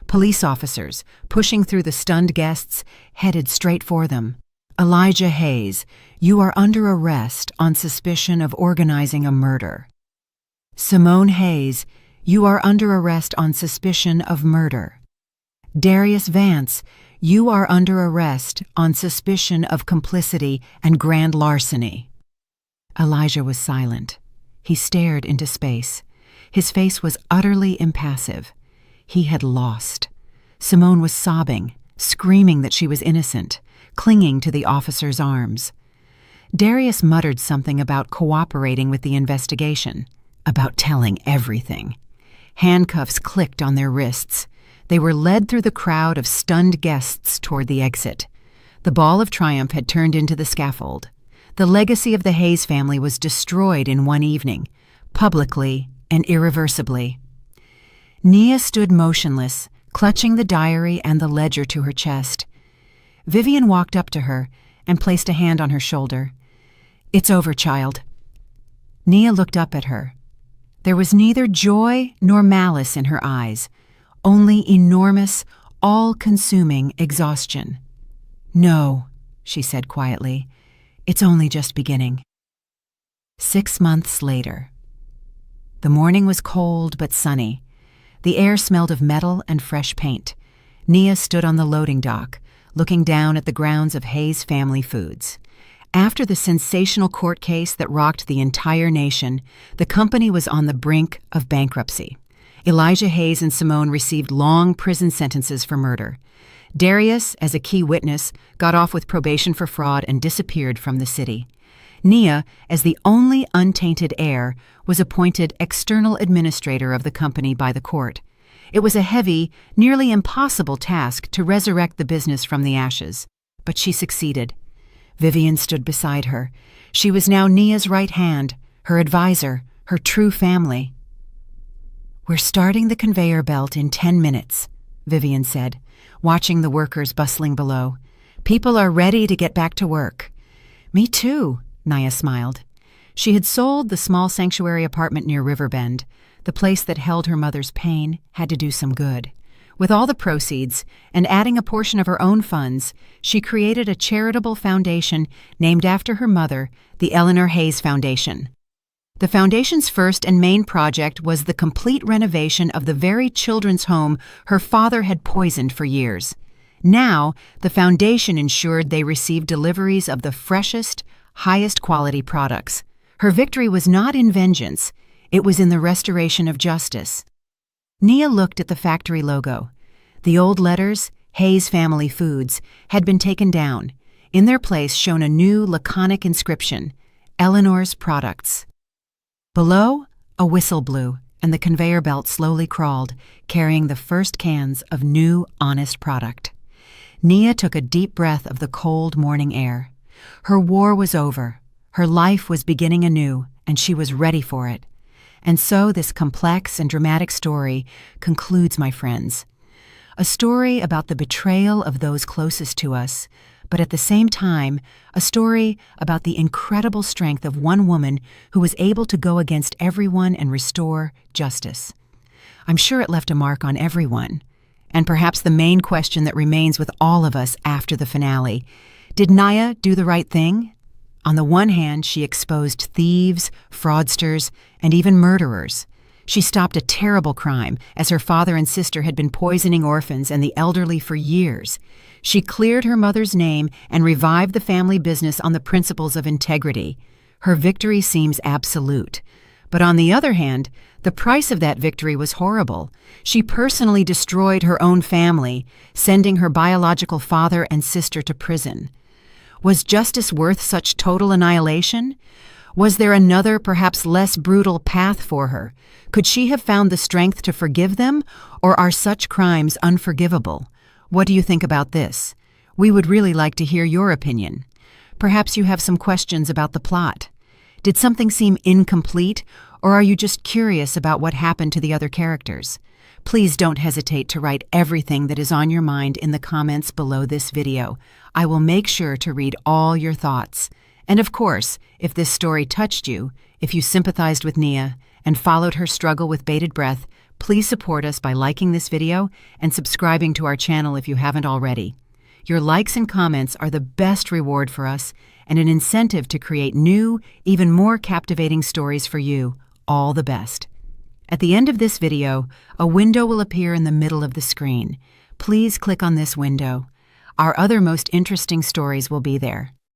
Police officers, pushing through the stunned guests, headed straight for them. "Elijah Hayes, you are under arrest on suspicion of organizing a murder." "Simone Hayes, you are under arrest on suspicion of murder." "Darius Vance, you are under arrest on suspicion of complicity and grand larceny." Elijah was silent. He stared into space. His face was utterly impassive. He had lost. Simone was sobbing, screaming that she was innocent, clinging to the officer's arms. Darius muttered something about cooperating with the investigation, about telling everything. Handcuffs clicked on their wrists. They were led through the crowd of stunned guests toward the exit. The ball of triumph had turned into the scaffold. The legacy of the Hayes family was destroyed in one evening, publicly and irreversibly. Nia stood motionless, clutching the diary and the ledger to her chest. Vivian walked up to her and placed a hand on her shoulder. "It's over, child." Nia looked up at her. There was neither joy nor malice in her eyes, only enormous, all-consuming exhaustion. "No," she said quietly, "it's only just beginning." 6 months later. The morning was cold but sunny. The air smelled of metal and fresh paint. Nia stood on the loading dock, looking down at the grounds of Hayes Family Foods. After the sensational court case that rocked the entire nation, the company was on the brink of bankruptcy. Elijah Hayes and Simone received long prison sentences for murder. Darius, as a key witness, got off with probation for fraud and disappeared from the city. Nia, as the only untainted heir, was appointed external administrator of the company by the court. It was a heavy, nearly impossible task to resurrect the business from the ashes, but she succeeded. Vivian stood beside her. She was now Nia's right hand, her advisor, her true family. "We're starting the conveyor belt in 10 minutes, Vivian said, watching the workers bustling below. "People are ready to get back to work." "Me too," Nia smiled. She had sold the small sanctuary apartment near Riverbend. The place that held her mother's pain had to do some good. With all the proceeds, and adding a portion of her own funds, she created a charitable foundation named after her mother, the Eleanor Hayes Foundation. The foundation's first and main project was the complete renovation of the very children's home her father had poisoned for years. Now, the foundation ensured they received deliveries of the freshest, highest quality products. Her victory was not in vengeance, it was in the restoration of justice. Nia looked at the factory logo. The old letters, Hayes Family Foods, had been taken down. In their place shone a new laconic inscription, Eleanor's Products. Below, a whistle blew, and the conveyor belt slowly crawled, carrying the first cans of new, honest product. Nia took a deep breath of the cold morning air. Her war was over. Her life was beginning anew, and she was ready for it. And so this complex and dramatic story concludes, my friends. A story about the betrayal of those closest to us, but at the same time, a story about the incredible strength of one woman who was able to go against everyone and restore justice. I'm sure it left a mark on everyone. And perhaps the main question that remains with all of us after the finale, Did Naya do the right thing? On the one hand, she exposed thieves, fraudsters, and even murderers. She stopped a terrible crime, as her father and sister had been poisoning orphans and the elderly for years. She cleared her mother's name and revived the family business on the principles of integrity. Her victory seems absolute. But on the other hand, the price of that victory was horrible. She personally destroyed her own family, sending her biological father and sister to prison. Was justice worth such total annihilation? Was there another, perhaps less brutal path for her? Could she have found the strength to forgive them, or are such crimes unforgivable? What do you think about this? We would really like to hear your opinion. Perhaps you have some questions about the plot. Did something seem incomplete, or are you just curious about what happened to the other characters? Please don't hesitate to write everything that is on your mind in the comments below this video. I will make sure to read all your thoughts. And of course, if this story touched you, if you sympathized with Nia and followed her struggle with bated breath, please support us by liking this video and subscribing to our channel if you haven't already. Your likes and comments are the best reward for us and an incentive to create new, even more captivating stories for you. All the best. At the end of this video, a window will appear in the middle of the screen. Please click on this window. Our other most interesting stories will be there.